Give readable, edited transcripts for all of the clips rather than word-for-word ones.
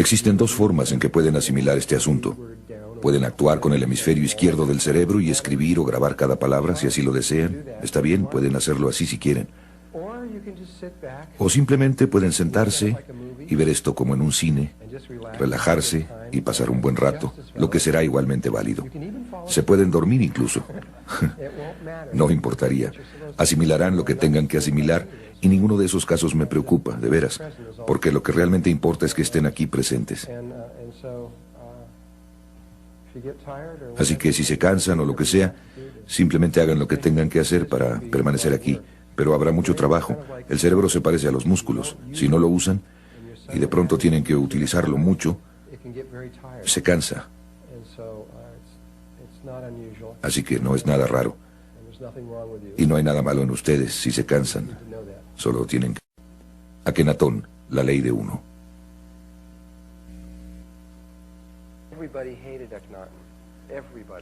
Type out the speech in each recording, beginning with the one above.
Existen dos formas en que pueden asimilar este asunto. Pueden actuar con el hemisferio izquierdo del cerebro y escribir o grabar cada palabra si así lo desean. Está bien, pueden hacerlo así si quieren. O simplemente pueden sentarse y ver esto como en un cine, relajarse y pasar un buen rato, lo que será igualmente válido. Se pueden dormir incluso. No importaría. Asimilarán lo que tengan que asimilar y ninguno de esos casos me preocupa, de veras, porque lo que realmente importa es que estén aquí presentes. Así que si se cansan o lo que sea, simplemente hagan lo que tengan que hacer para permanecer aquí. Pero habrá mucho trabajo. El cerebro se parece a los músculos. Si no lo usan, y de pronto tienen que utilizarlo mucho, se cansa. Así que no es nada raro. Y no hay nada malo en ustedes si se cansan. Solo tienen que... Akenatón, la ley de uno.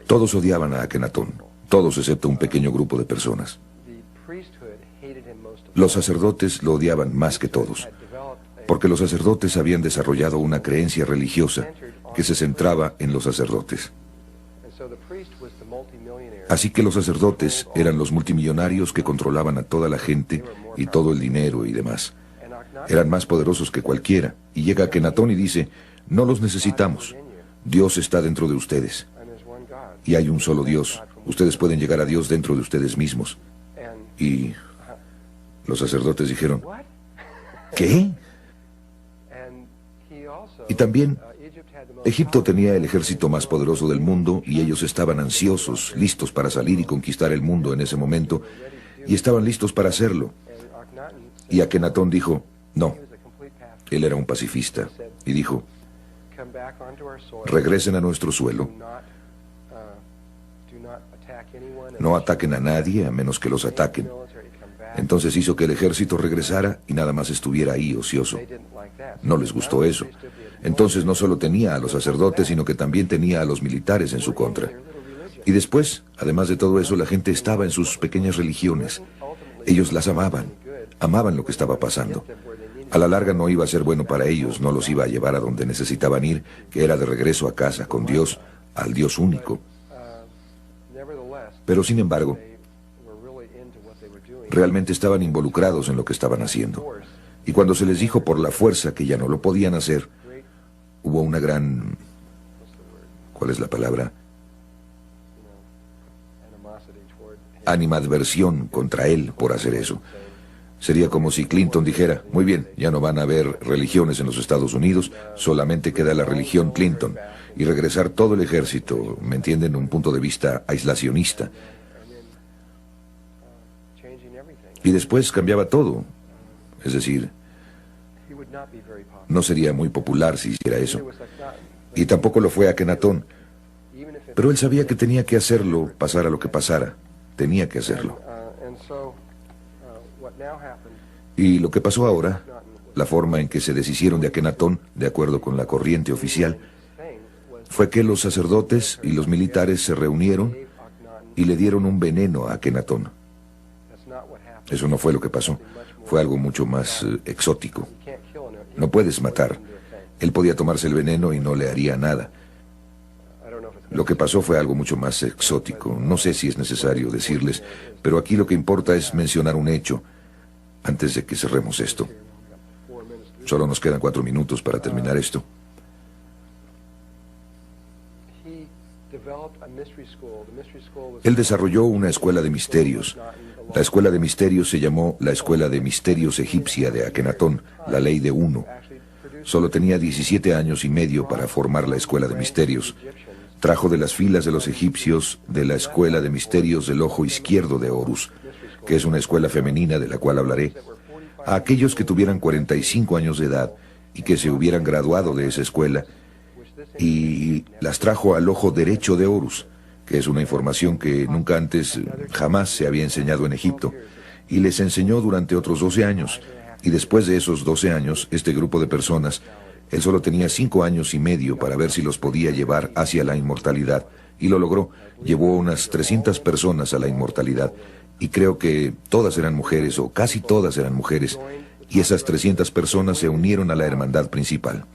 Todos odiaban a Akenatón. Todos excepto un pequeño grupo de personas. Los sacerdotes lo odiaban más que todos, porque los sacerdotes habían desarrollado una creencia religiosa que se centraba en los sacerdotes. Así que los sacerdotes eran los multimillonarios que controlaban a toda la gente y todo el dinero y demás. Eran más poderosos que cualquiera, y llega Akenatón y dice, no los necesitamos, Dios está dentro de ustedes. Y hay un solo Dios, ustedes pueden llegar a Dios dentro de ustedes mismos. Y los sacerdotes dijeron, ¿qué? Y también, Egipto tenía el ejército más poderoso del mundo y ellos estaban ansiosos, listos para salir y conquistar el mundo en ese momento, y estaban listos para hacerlo. Y Akenatón dijo, no. Él era un pacifista, y dijo, regresen a nuestro suelo. No ataquen a nadie a menos que los ataquen. Entonces hizo que el ejército regresara y nada más estuviera ahí ocioso. No les gustó eso. Entonces no solo tenía a los sacerdotes, sino que también tenía a los militares en su contra. Y después, además de todo eso, la gente estaba en sus pequeñas religiones. Ellos las amaban lo que estaba pasando. A la larga no iba a ser bueno para ellos, no los iba a llevar a donde necesitaban ir, que era de regreso a casa con Dios, al Dios único. Pero sin embargo, realmente estaban involucrados en lo que estaban haciendo. Y cuando se les dijo por la fuerza que ya no lo podían hacer, hubo una gran... ¿Cuál es la palabra? Animadversión contra él por hacer eso. Sería como si Clinton dijera, muy bien, ya no van a haber religiones en los Estados Unidos, solamente queda la religión Clinton, y regresar todo el ejército, ¿me entienden?, un punto de vista aislacionista. Y después cambiaba todo. Es decir, no sería muy popular si hiciera eso. Y tampoco lo fue Akenatón. Pero él sabía que tenía que hacerlo, pasara lo que pasara. Tenía que hacerlo. Y lo que pasó ahora, la forma en que se deshicieron de Akenatón, de acuerdo con la corriente oficial, fue que los sacerdotes y los militares se reunieron y le dieron un veneno a Akenatón. Eso no fue lo que pasó. Fue algo mucho más exótico. No puedes matar. Él podía tomarse el veneno y no le haría nada. Lo que pasó fue algo mucho más exótico. No sé si es necesario decirles, pero aquí lo que importa es mencionar un hecho antes de que cerremos esto. Solo nos quedan 4 minutos para terminar esto. Él desarrolló una escuela de misterios. La escuela de misterios se llamó la Escuela de Misterios Egipcia de Akenatón, la ley de uno. Solo tenía 17 años y medio para formar la escuela de misterios. Trajo de las filas de los egipcios de la escuela de misterios del ojo izquierdo de Horus, que es una escuela femenina de la cual hablaré, a aquellos que tuvieran 45 años de edad y que se hubieran graduado de esa escuela, y las trajo al ojo derecho de Horus, que es una información que nunca antes, jamás se había enseñado en Egipto, y les enseñó durante otros 12 años, y después de esos 12 años, este grupo de personas, él solo tenía 5 años y medio para ver si los podía llevar hacia la inmortalidad, y lo logró. Llevó unas 300 personas a la inmortalidad, y creo que todas eran mujeres, o casi todas eran mujeres, y esas 300 personas se unieron a la hermandad principal.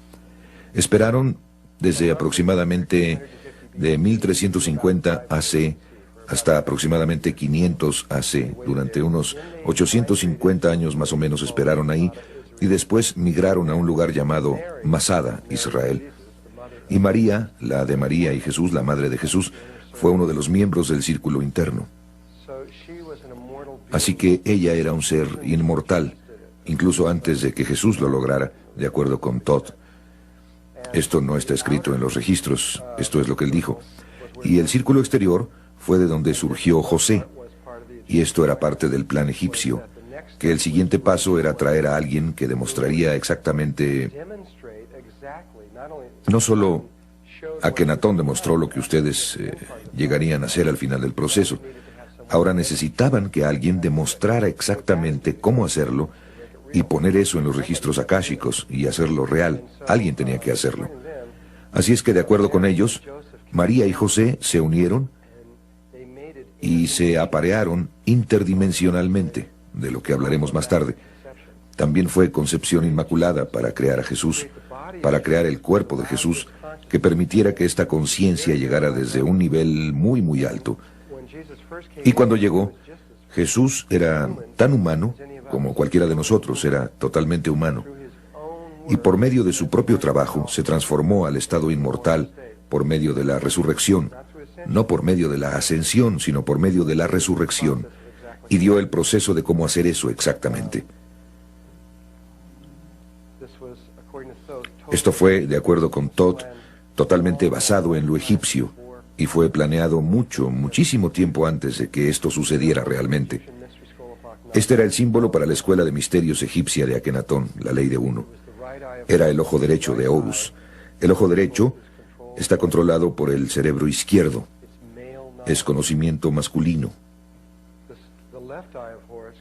Esperaron desde aproximadamente de 1350 AC hasta aproximadamente 500 AC. Durante unos 850 años más o menos esperaron ahí y después migraron a un lugar llamado Masada, Israel. Y María, la de María y Jesús, la madre de Jesús, fue uno de los miembros del círculo interno. Así que ella era un ser inmortal, incluso antes de que Jesús lo lograra, de acuerdo con Todd. Esto no está escrito en los registros, esto es lo que él dijo. Y el círculo exterior fue de donde surgió José, y esto era parte del plan egipcio, que el siguiente paso era traer a alguien que demostraría exactamente, no solo Akenatón demostró lo que ustedes llegarían a hacer al final del proceso. Ahora necesitaban que alguien demostrara exactamente cómo hacerlo y poner eso en los registros akáshicos y hacerlo real. Alguien tenía que hacerlo. Así es que, de acuerdo con ellos, María y José se unieron y se aparearon interdimensionalmente, de lo que hablaremos más tarde. También fue concepción inmaculada para crear a Jesús, para crear el cuerpo de Jesús, que permitiera que esta conciencia llegara desde un nivel muy, muy alto. Y cuando llegó, Jesús era tan humano como cualquiera de nosotros, era totalmente humano. Y por medio de su propio trabajo se transformó al estado inmortal por medio de la resurrección, no por medio de la ascensión, sino por medio de la resurrección, y dio el proceso de cómo hacer eso exactamente. Esto fue, de acuerdo con Todd, totalmente basado en lo egipcio, y fue planeado muchísimo tiempo antes de que esto sucediera realmente. Este era el símbolo para la escuela de misterios egipcia de Akenatón, la ley de uno. Era el ojo derecho de Horus. El ojo derecho está controlado por el cerebro izquierdo. Es conocimiento masculino.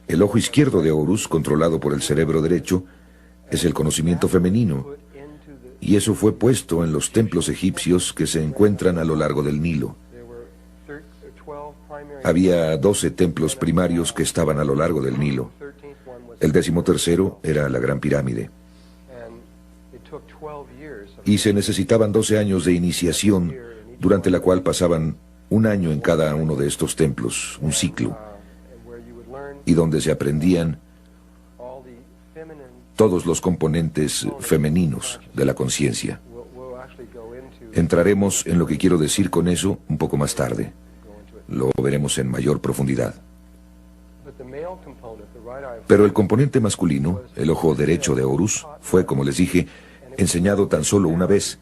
El ojo izquierdo de Horus, controlado por el cerebro derecho, es el conocimiento femenino. Y eso fue puesto en los templos egipcios que se encuentran a lo largo del Nilo. Había 12 templos primarios que estaban a lo largo del Nilo. El 13º era la Gran Pirámide. Y se necesitaban 12 años de iniciación, durante la cual pasaban un año en cada uno de estos templos, un ciclo, y donde se aprendían todos los componentes femeninos de la conciencia. Entraremos en lo que quiero decir con eso un poco más tarde. Lo veremos en mayor profundidad. Pero el componente masculino, el ojo derecho de Horus, fue, como les dije, enseñado tan solo una vez,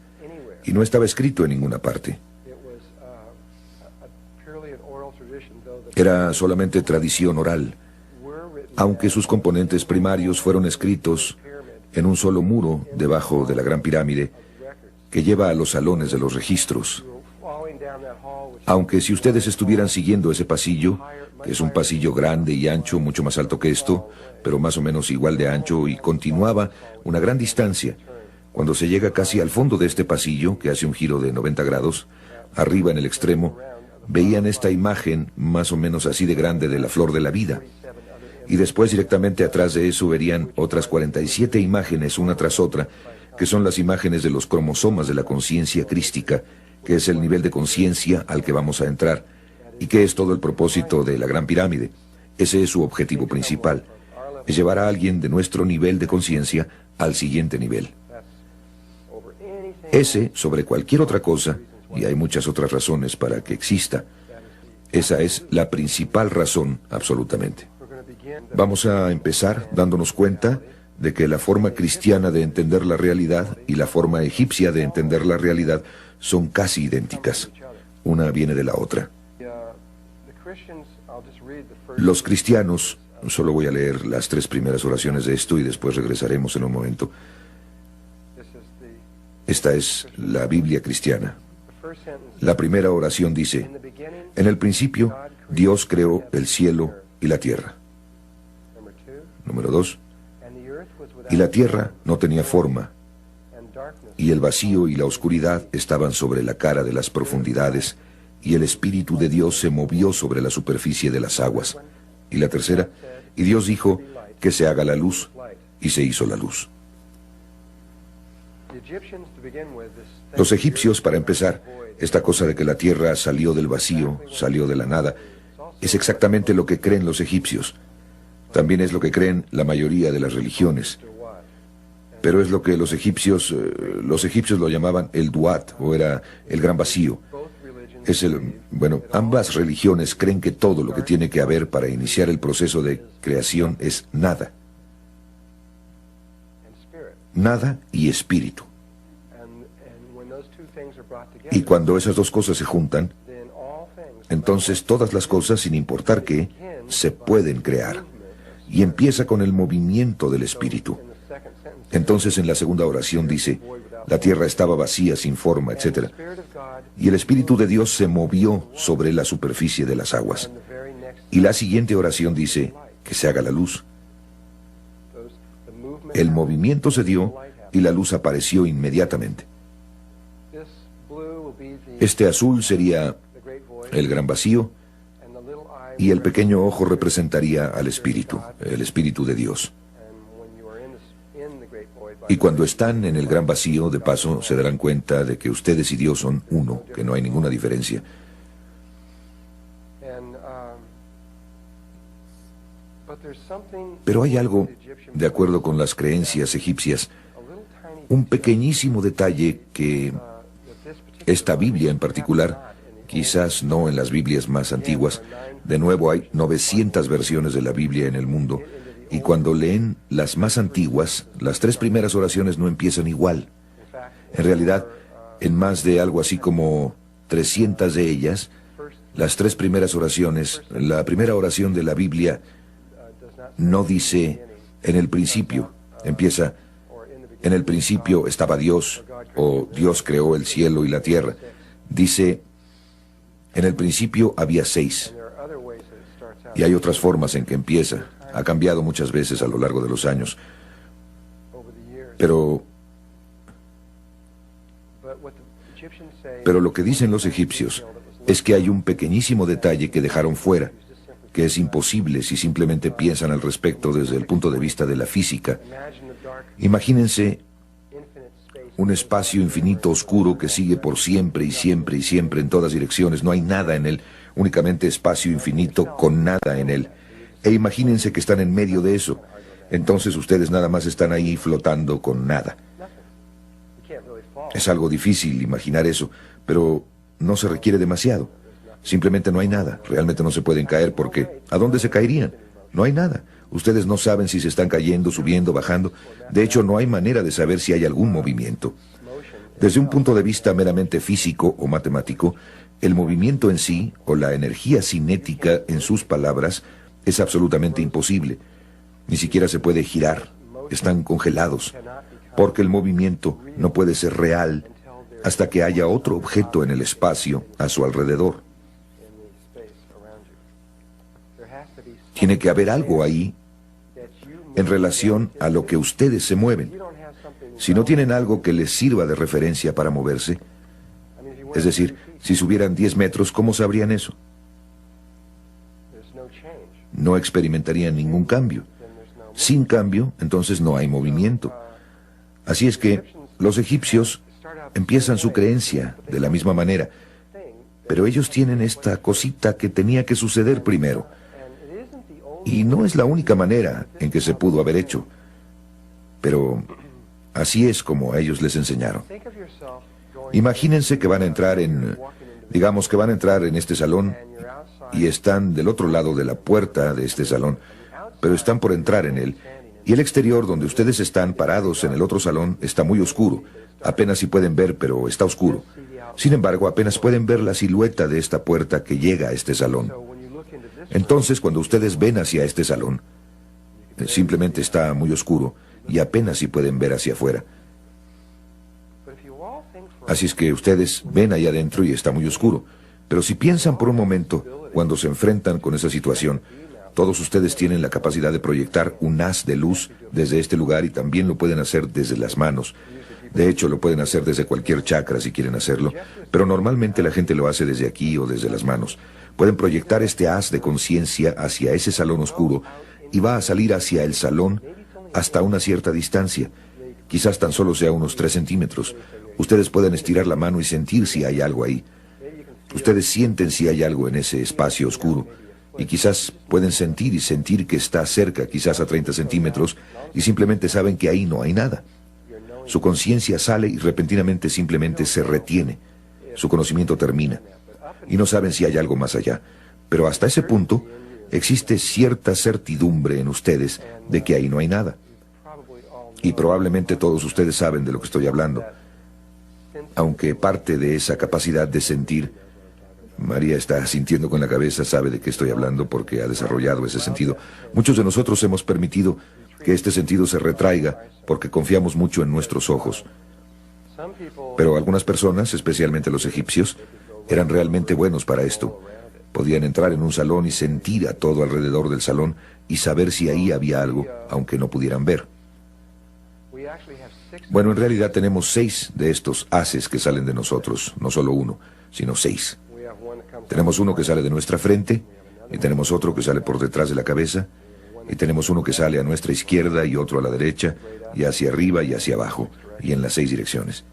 y no estaba escrito en ninguna parte. Era solamente tradición oral, aunque sus componentes primarios fueron escritos en un solo muro debajo de la Gran Pirámide, que lleva a los salones de los registros. Aunque si ustedes estuvieran siguiendo ese pasillo, que es un pasillo grande y ancho, mucho más alto que esto, pero más o menos igual de ancho, y continuaba una gran distancia, cuando se llega casi al fondo de este pasillo, que hace un giro de 90 grados, arriba en el extremo, veían esta imagen más o menos así de grande de la flor de la vida. Y después directamente atrás de eso verían otras 47 imágenes, una tras otra, que son las imágenes de los cromosomas de la conciencia crística, que es el nivel de conciencia al que vamos a entrar, y que es todo el propósito de la Gran Pirámide. Ese es su objetivo principal, es llevar a alguien de nuestro nivel de conciencia al siguiente nivel. Ese, sobre cualquier otra cosa, y hay muchas otras razones para que exista, esa es la principal razón, absolutamente. Vamos a empezar dándonos cuenta de que la forma cristiana de entender la realidad y la forma egipcia de entender la realidad son casi idénticas. Una viene de la otra. Los cristianos, solo voy a leer las 3 primeras oraciones de esto y después regresaremos en un momento. Esta es la Biblia cristiana. La primera oración dice: en el principio, Dios creó el cielo y la tierra. Número 2. Y la tierra no tenía forma, y el vacío y la oscuridad estaban sobre la cara de las profundidades, y el Espíritu de Dios se movió sobre la superficie de las aguas. Y la tercera, y Dios dijo: que se haga la luz, y se hizo la luz. Los egipcios, para empezar, esta cosa de que la tierra salió del vacío, salió de la nada, es exactamente lo que creen los egipcios. También es lo que creen la mayoría de las religiones. Pero es lo que los egipcios lo llamaban el Duat, o era el gran vacío. Ambas religiones creen que todo lo que tiene que haber para iniciar el proceso de creación es nada. Nada y espíritu. Y cuando esas dos cosas se juntan, entonces todas las cosas, sin importar qué, se pueden crear. Y empieza con el movimiento del espíritu. Entonces en la segunda oración dice, la tierra estaba vacía, sin forma, etc. Y el Espíritu de Dios se movió sobre la superficie de las aguas. Y la siguiente oración dice, que se haga la luz. El movimiento se dio y la luz apareció inmediatamente. Este azul sería el gran vacío y el pequeño ojo representaría al Espíritu, el Espíritu de Dios. Y cuando están en el gran vacío, de paso, se darán cuenta de que ustedes y Dios son uno, que no hay ninguna diferencia. Pero hay algo, de acuerdo con las creencias egipcias, un pequeñísimo detalle que esta Biblia en particular, quizás no en las Biblias más antiguas, de nuevo hay 900 versiones de la Biblia en el mundo, y cuando leen las más antiguas, las 3 primeras oraciones no empiezan igual. En realidad, en más de algo así como 300 de ellas, las 3 primeras oraciones, la primera oración de la Biblia no dice en el principio, empieza en el principio estaba Dios, o Dios creó el cielo y la tierra. Dice, en el principio había 6. Y hay otras formas en que empieza. Ha cambiado muchas veces a lo largo de los años. Pero lo que dicen los egipcios es que hay un pequeñísimo detalle que dejaron fuera, que es imposible si simplemente piensan al respecto desde el punto de vista de la física. Imagínense un espacio infinito oscuro que sigue por siempre y siempre y siempre en todas direcciones. No hay nada en él, únicamente espacio infinito con nada en él. E imagínense que están en medio de eso. Entonces ustedes nada más están ahí flotando con nada. Es algo difícil imaginar eso, pero no se requiere demasiado. Simplemente no hay nada. Realmente no se pueden caer porque ¿a dónde se caerían? No hay nada. Ustedes no saben si se están cayendo, subiendo, bajando. De hecho, no hay manera de saber si hay algún movimiento. Desde un punto de vista meramente físico o matemático, el movimiento en sí, o la energía cinética en sus palabras, es absolutamente imposible. Ni siquiera se puede girar. Están congelados. Porque el movimiento no puede ser real hasta que haya otro objeto en el espacio a su alrededor. Tiene que haber algo ahí en relación a lo que ustedes se mueven. Si no tienen algo que les sirva de referencia para moverse, es decir, si subieran 10 metros, ¿cómo sabrían eso? No experimentarían ningún cambio. Sin cambio, entonces no hay movimiento. Así es que los egipcios empiezan su creencia de la misma manera, pero ellos tienen esta cosita que tenía que suceder primero. Y no es la única manera en que se pudo haber hecho, pero así es como a ellos les enseñaron. Imagínense que van a entrar digamos que van a entrar en este salón y están del otro lado de la puerta de este salón, pero están por entrar en él, y el exterior donde ustedes están parados en el otro salón está muy oscuro. Apenas si pueden ver, pero está oscuro. Sin embargo, apenas pueden ver la silueta de esta puerta que llega a este salón. Entonces, cuando ustedes ven hacia este salón, simplemente está muy oscuro y apenas si pueden ver hacia afuera. Así es que ustedes ven allá adentro y está muy oscuro. Pero si piensan por un momento, cuando se enfrentan con esa situación, todos ustedes tienen la capacidad de proyectar un haz de luz desde este lugar y también lo pueden hacer desde las manos. De hecho, lo pueden hacer desde cualquier chakra si quieren hacerlo, pero normalmente la gente lo hace desde aquí o desde las manos. Pueden proyectar este haz de conciencia hacia ese salón oscuro y va a salir hacia el salón hasta una cierta distancia. Quizás tan solo sea unos 3 centímetros. Ustedes pueden estirar la mano y sentir si hay algo ahí. Ustedes sienten si hay algo en ese espacio oscuro. Y quizás pueden sentir que está cerca, quizás a 30 centímetros, y simplemente saben que ahí no hay nada. Su conciencia sale y repentinamente simplemente se retiene. Su conocimiento termina. Y no saben si hay algo más allá. Pero hasta ese punto, existe cierta certidumbre en ustedes de que ahí no hay nada. Y probablemente todos ustedes saben de lo que estoy hablando. Aunque parte de esa capacidad de sentir, María está sintiendo con la cabeza, sabe de qué estoy hablando porque ha desarrollado ese sentido. Muchos de nosotros hemos permitido que este sentido se retraiga porque confiamos mucho en nuestros ojos. Pero algunas personas, especialmente los egipcios, eran realmente buenos para esto. Podían entrar en un salón y sentir a todo alrededor del salón y saber si ahí había algo, aunque no pudieran ver. Bueno, en realidad tenemos 6 de estos haces que salen de nosotros, no solo uno, sino 6. Tenemos uno que sale de nuestra frente, y tenemos otro que sale por detrás de la cabeza, y tenemos uno que sale a nuestra izquierda y otro a la derecha, y hacia arriba y hacia abajo, y en las 6 direcciones.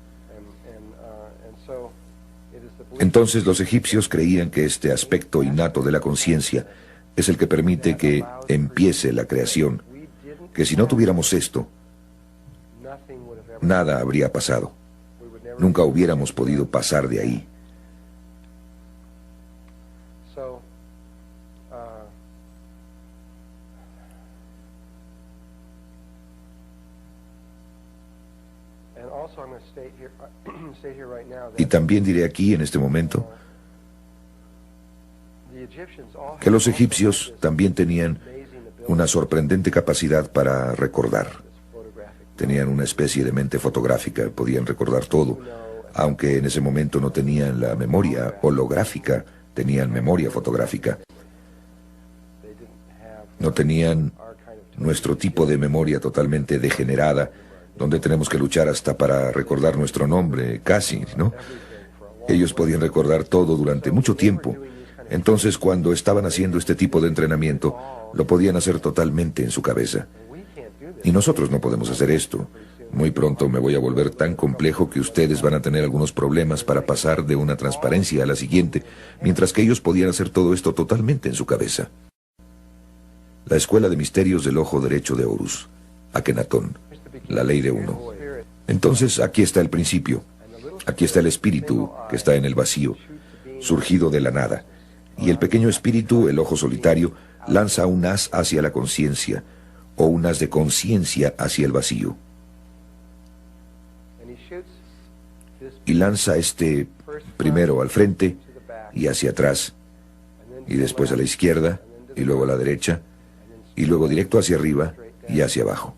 Entonces los egipcios creían que este aspecto innato de la conciencia es el que permite que empiece la creación, que si no tuviéramos esto, nada habría pasado. Nunca hubiéramos podido pasar de ahí. Y también diré aquí, en este momento, que los egipcios también tenían una sorprendente capacidad para recordar. Tenían una especie de mente fotográfica, podían recordar todo, aunque en ese momento no tenían la memoria holográfica, tenían memoria fotográfica. No tenían nuestro tipo de memoria totalmente degenerada, donde tenemos que luchar hasta para recordar nuestro nombre, casi, ¿no? Ellos podían recordar todo durante mucho tiempo. Entonces, cuando estaban haciendo este tipo de entrenamiento, lo podían hacer totalmente en su cabeza. Y nosotros no podemos hacer esto. Muy pronto me voy a volver tan complejo que ustedes van a tener algunos problemas para pasar de una transparencia a la siguiente, mientras que ellos podían hacer todo esto totalmente en su cabeza. La Escuela de Misterios del Ojo Derecho de Horus, Akenatón, la ley de uno. Entonces, aquí está el principio. Aquí está el espíritu que está en el vacío, surgido de la nada. Y el pequeño espíritu, el ojo solitario, lanza un haz hacia la conciencia, o un haz de conciencia hacia el vacío. Y lanza este primero al frente y hacia atrás, y después a la izquierda, y luego a la derecha, y luego directo hacia arriba y hacia abajo.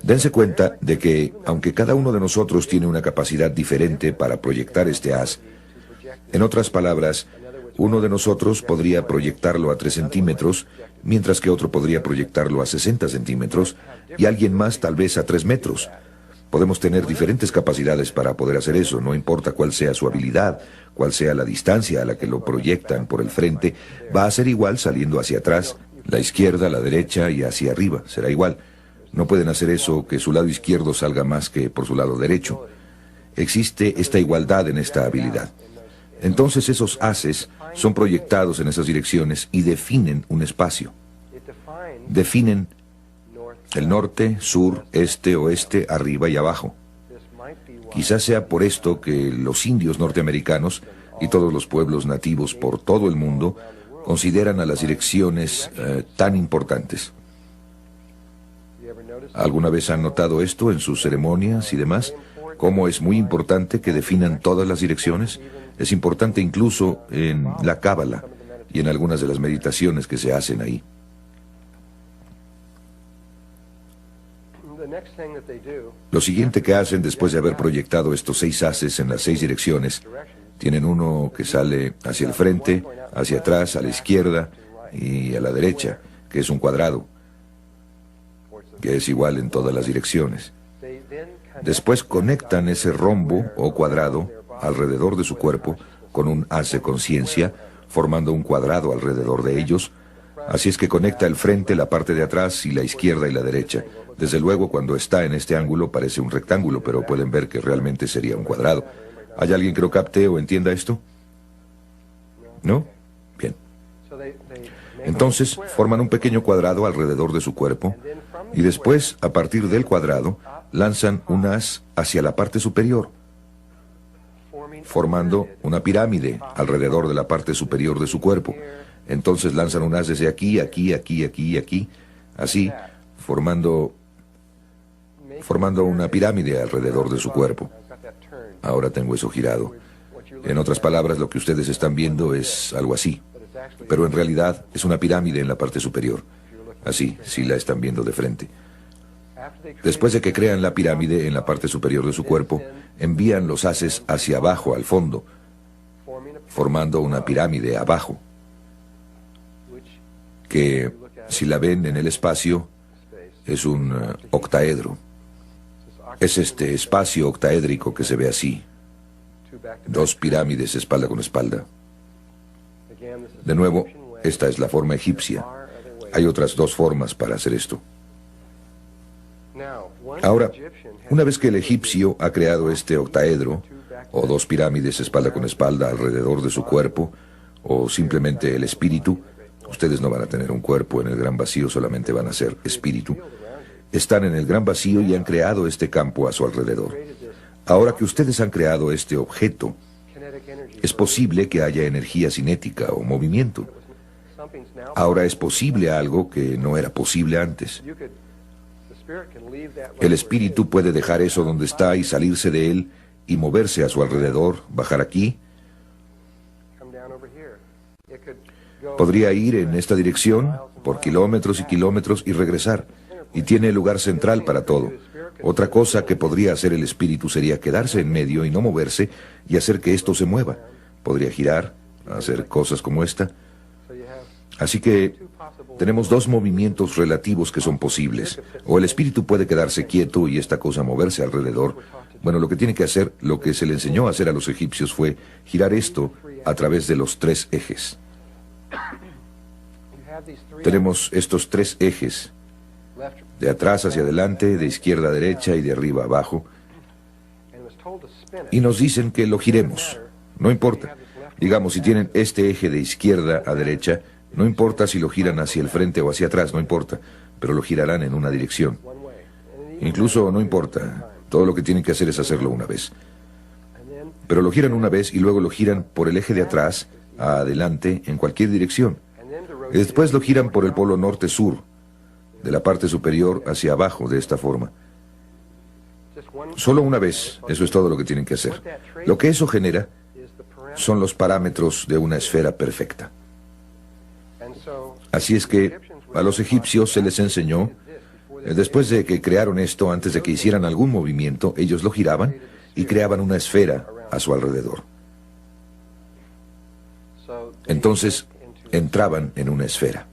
Dense cuenta de que, aunque cada uno de nosotros tiene una capacidad diferente para proyectar este haz, en otras palabras, uno de nosotros podría proyectarlo a 3 centímetros, mientras que otro podría proyectarlo a 60 centímetros, y alguien más tal vez a 3 metros. Podemos tener diferentes capacidades para poder hacer eso, no importa cuál sea su habilidad, cuál sea la distancia a la que lo proyectan por el frente, va a ser igual saliendo hacia atrás, la izquierda, la derecha y hacia arriba, será igual. No pueden hacer eso que su lado izquierdo salga más que por su lado derecho. Existe esta igualdad en esta habilidad. Entonces esos haces son proyectados en esas direcciones y definen un espacio. Definen el norte, sur, este, oeste, arriba y abajo. Quizás sea por esto que los indios norteamericanos y todos los pueblos nativos por todo el mundo consideran a las direcciones tan importantes. ¿Alguna vez han notado esto en sus ceremonias y demás? ¿Cómo es muy importante que definan todas las direcciones? Es importante incluso en la cábala y en algunas de las meditaciones que se hacen ahí. Lo siguiente que hacen después de haber proyectado estos 6 haces en las 6 direcciones, tienen uno que sale hacia el frente, hacia atrás, a la izquierda y a la derecha, que es un cuadrado, que es igual en todas las direcciones. Después conectan ese rombo o cuadrado alrededor de su cuerpo con un haz de conciencia, formando un cuadrado alrededor de ellos, Así es que conecta el frente, la parte de atrás y la izquierda y la derecha. Desde luego, cuando está en este ángulo parece un rectángulo, pero pueden ver que realmente sería un cuadrado. ¿Hay alguien que lo capte o entienda esto? ¿No? Bien. Entonces, forman un pequeño cuadrado alrededor de su cuerpo y después, a partir del cuadrado, lanzan un haz hacia la parte superior, formando una pirámide alrededor de la parte superior de su cuerpo. Entonces lanzan un haz desde aquí, aquí, aquí, aquí y aquí, así, formando una pirámide alrededor de su cuerpo. Ahora tengo eso girado. En otras palabras, lo que ustedes están viendo es algo así, pero en realidad es una pirámide en la parte superior. Así, si la están viendo de frente. Después de que crean la pirámide en la parte superior de su cuerpo, envían los haces hacia abajo, al fondo, formando una pirámide abajo, que, si la ven en el espacio, es un octaedro. Es este espacio octaédrico que se ve así. Dos pirámides espalda con espalda. De nuevo, esta es la forma egipcia. Hay otras dos formas para hacer esto. Ahora, una vez que el egipcio ha creado este octaedro, o dos pirámides espalda con espalda alrededor de su cuerpo, o simplemente el espíritu, ustedes no van a tener un cuerpo en el gran vacío, solamente van a ser espíritu. Están en el gran vacío y han creado este campo a su alrededor. Ahora que ustedes han creado este objeto, es posible que haya energía cinética o movimiento. Ahora es posible algo que no era posible antes. El espíritu puede dejar eso donde está y salirse de él y moverse a su alrededor, bajar aquí. Podría ir en esta dirección por kilómetros y kilómetros y regresar. Y tiene el lugar central para todo. Otra cosa que podría hacer el espíritu sería quedarse en medio y no moverse y hacer que esto se mueva. Podría girar, hacer cosas como esta. Así que tenemos dos movimientos relativos que son posibles. O el espíritu puede quedarse quieto y esta cosa moverse alrededor. Bueno, lo que tiene que hacer, lo que se le enseñó a hacer a los egipcios fue girar esto a través de los tres ejes. Tenemos estos tres ejes, de atrás hacia adelante, de izquierda a derecha y de arriba a abajo, y nos dicen que lo giremos. No importa. Digamos, si tienen este eje de izquierda a derecha, no importa si lo giran hacia el frente o hacia atrás, no importa, pero lo girarán en una dirección. Incluso no importa, todo lo que tienen que hacer es hacerlo una vez. Pero lo giran una vez y luego lo giran por el eje de atrás a adelante en cualquier dirección. Y después lo giran por el polo norte-sur, de la parte superior hacia abajo, de esta forma. Solo una vez, eso es todo lo que tienen que hacer. Lo que eso genera son los parámetros de una esfera perfecta. Así es que a los egipcios se les enseñó, después de que crearon esto, antes de que hicieran algún movimiento, ellos lo giraban y creaban una esfera a su alrededor. Entonces, entraban en una esfera.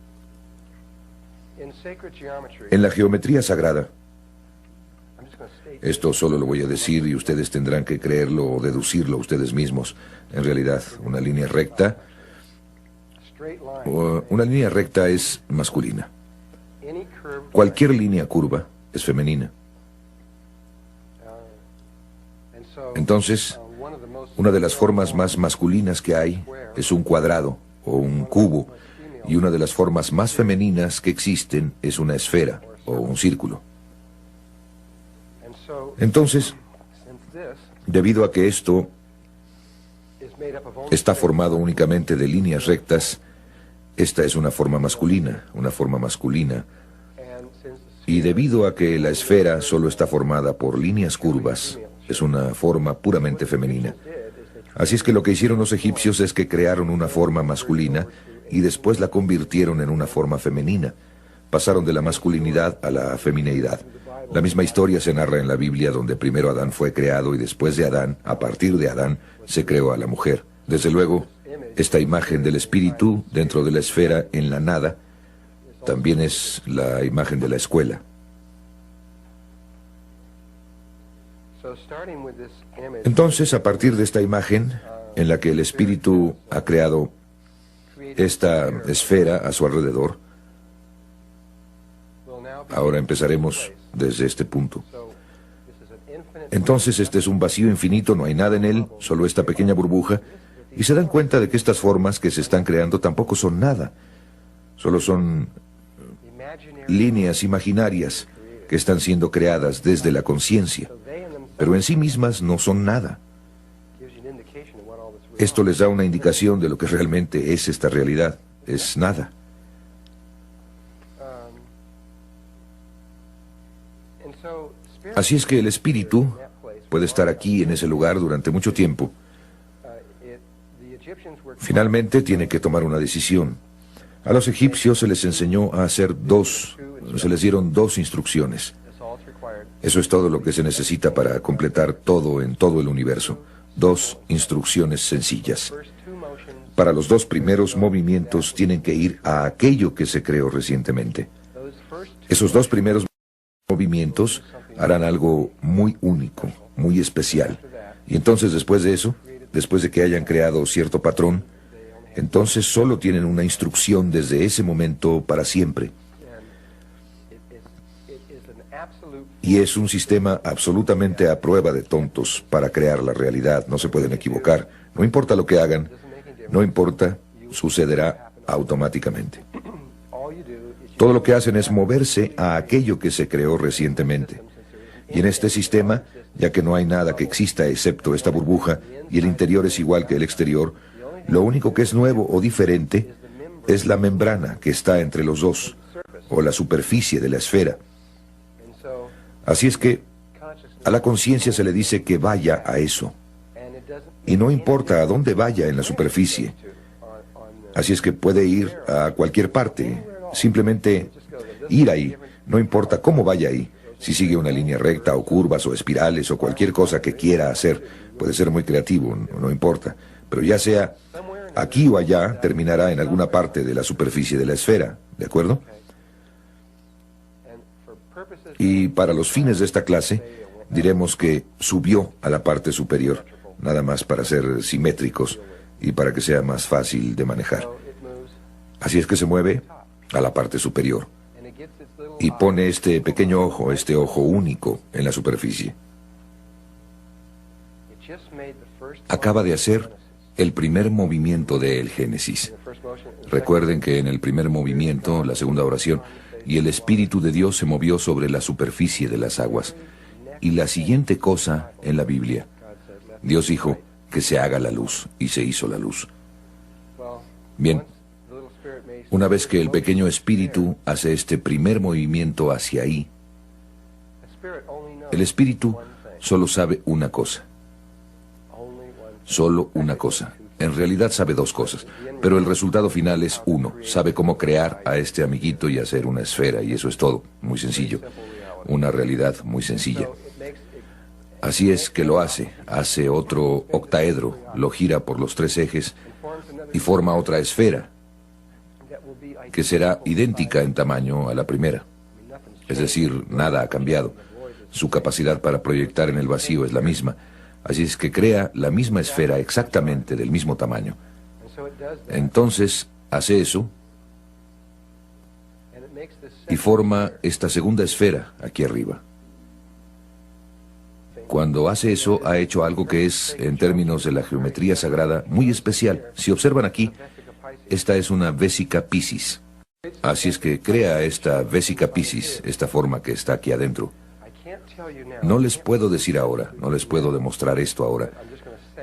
En la geometría sagrada, esto solo lo voy a decir y ustedes tendrán que creerlo o deducirlo ustedes mismos. En realidad, una línea recta es masculina. Cualquier línea curva es femenina. Entonces, una de las formas más masculinas que hay es un cuadrado o un cubo, y una de las formas más femeninas que existen es una esfera o un círculo. Entonces, debido a que esto está formado únicamente de líneas rectas, esta es una forma masculina, y debido a que la esfera solo está formada por líneas curvas, es una forma puramente femenina. Así es que lo que hicieron los egipcios es que crearon una forma masculina y después la convirtieron en una forma femenina. Pasaron de la masculinidad a la femineidad. La misma historia se narra en la Biblia, donde primero Adán fue creado y después de Adán, a partir de Adán, se creó a la mujer. Desde luego, esta imagen del espíritu dentro de la esfera en la nada también es la imagen de la escuela. Entonces, a partir de esta imagen, en la que el espíritu ha creado esta esfera a su alrededor. Ahora empezaremos desde este punto. Entonces este es un vacío infinito, no hay nada en él, solo esta pequeña burbuja, y se dan cuenta de que estas formas que se están creando tampoco son nada, solo son líneas imaginarias que están siendo creadas desde la conciencia, pero en sí mismas no son nada. Esto les da una indicación de lo que realmente es esta realidad, es nada. Así es que el espíritu puede estar aquí en ese lugar durante mucho tiempo. Finalmente tiene que tomar una decisión. A los egipcios se les enseñó a hacer se les dieron dos instrucciones. Eso es todo lo que se necesita para completar todo en todo el universo. Dos instrucciones sencillas. Para los dos primeros movimientos tienen que ir a aquello que se creó recientemente. Esos dos primeros movimientos harán algo muy único, muy especial. Y entonces después de eso, después de que hayan creado cierto patrón, entonces solo tienen una instrucción desde ese momento para siempre. Y es un sistema absolutamente a prueba de tontos para crear la realidad. No se pueden equivocar. No importa lo que hagan, no importa, sucederá automáticamente. Todo lo que hacen es moverse a aquello que se creó recientemente. Y en este sistema, ya que no hay nada que exista excepto esta burbuja, y el interior es igual que el exterior, lo único que es nuevo o diferente es la membrana que está entre los dos, o la superficie de la esfera. Así es que a la conciencia se le dice que vaya a eso. Y no importa a dónde vaya en la superficie. Así es que puede ir a cualquier parte, simplemente ir ahí, no importa cómo vaya ahí. Si sigue una línea recta o curvas o espirales o cualquier cosa que quiera hacer, puede ser muy creativo, no importa. Pero ya sea aquí o allá, terminará en alguna parte de la superficie de la esfera, ¿de acuerdo? Y para los fines de esta clase, diremos que subió a la parte superior, nada más para ser simétricos y para que sea más fácil de manejar. Así es que se mueve a la parte superior y pone este pequeño ojo, este ojo único en la superficie. Acaba de hacer el primer movimiento del Génesis. Recuerden que en el primer movimiento, la segunda oración, y el Espíritu de Dios se movió sobre la superficie de las aguas. Y la siguiente cosa en la Biblia, Dios dijo que se haga la luz, y se hizo la luz. Bien, una vez que el pequeño espíritu hace este primer movimiento hacia ahí, el espíritu solo sabe una cosa. Solo una cosa. En realidad sabe dos cosas, pero el resultado final es uno. Sabe cómo crear a este amiguito y hacer una esfera, y eso es todo. Muy sencillo. Una realidad muy sencilla. Así es que lo hace. Hace otro octaedro, lo gira por los tres ejes y forma otra esfera, que será idéntica en tamaño a la primera. Es decir, nada ha cambiado. Su capacidad para proyectar en el vacío es la misma. Así es que crea la misma esfera exactamente del mismo tamaño. Entonces hace eso y forma esta segunda esfera aquí arriba. Cuando hace eso, ha hecho algo que es, en términos de la geometría sagrada, muy especial. Si observan aquí, esta es una vésica Piscis. Así es que crea esta vésica Piscis, esta forma que está aquí adentro. No les puedo decir ahora, no les puedo demostrar esto ahora,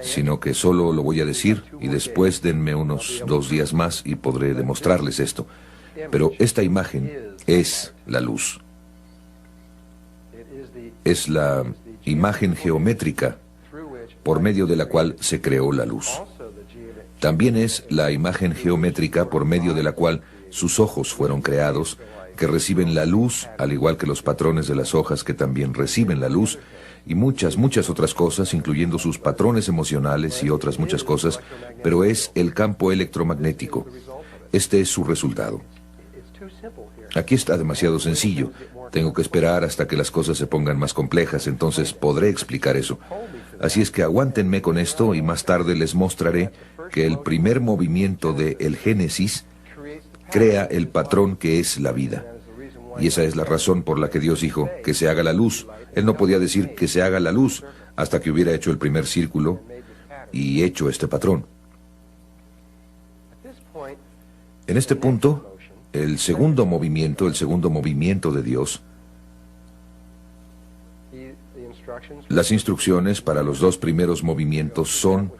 sino que solo lo voy a decir y después denme unos 2 días más y podré demostrarles esto. Pero esta imagen es la luz. Es la imagen geométrica por medio de la cual se creó la luz. También es la imagen geométrica por medio de la cual sus ojos fueron creados, que reciben la luz, al igual que los patrones de las hojas que también reciben la luz, y muchas otras cosas, incluyendo sus patrones emocionales y otras muchas cosas, pero es el campo electromagnético. Este es su resultado. Aquí está demasiado sencillo. Tengo que esperar hasta que las cosas se pongan más complejas, entonces podré explicar eso. Así es que aguántenme con esto y más tarde les mostraré que el primer movimiento de el Génesis crea el patrón que es la vida. Y esa es la razón por la que Dios dijo que se haga la luz. Él no podía decir que se haga la luz hasta que hubiera hecho el primer círculo y hecho este patrón. En este punto, el segundo movimiento de Dios, las instrucciones para los dos primeros movimientos son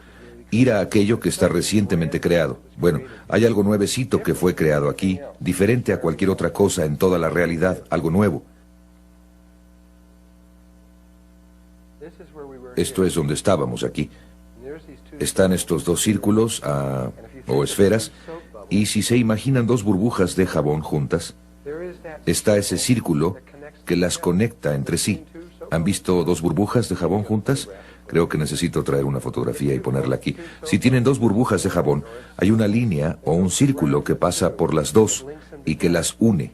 ir a aquello que está recientemente creado. Bueno, hay algo nuevecito que fue creado aquí, diferente a cualquier otra cosa en toda la realidad, algo nuevo. Esto es donde estábamos aquí. Están estos dos círculos o esferas, y si se imaginan dos burbujas de jabón juntas, está ese círculo que las conecta entre sí. ¿Han visto dos burbujas de jabón juntas? Creo que necesito traer una fotografía y ponerla aquí. Si tienen dos burbujas de jabón, hay una línea o un círculo que pasa por las dos y que las une,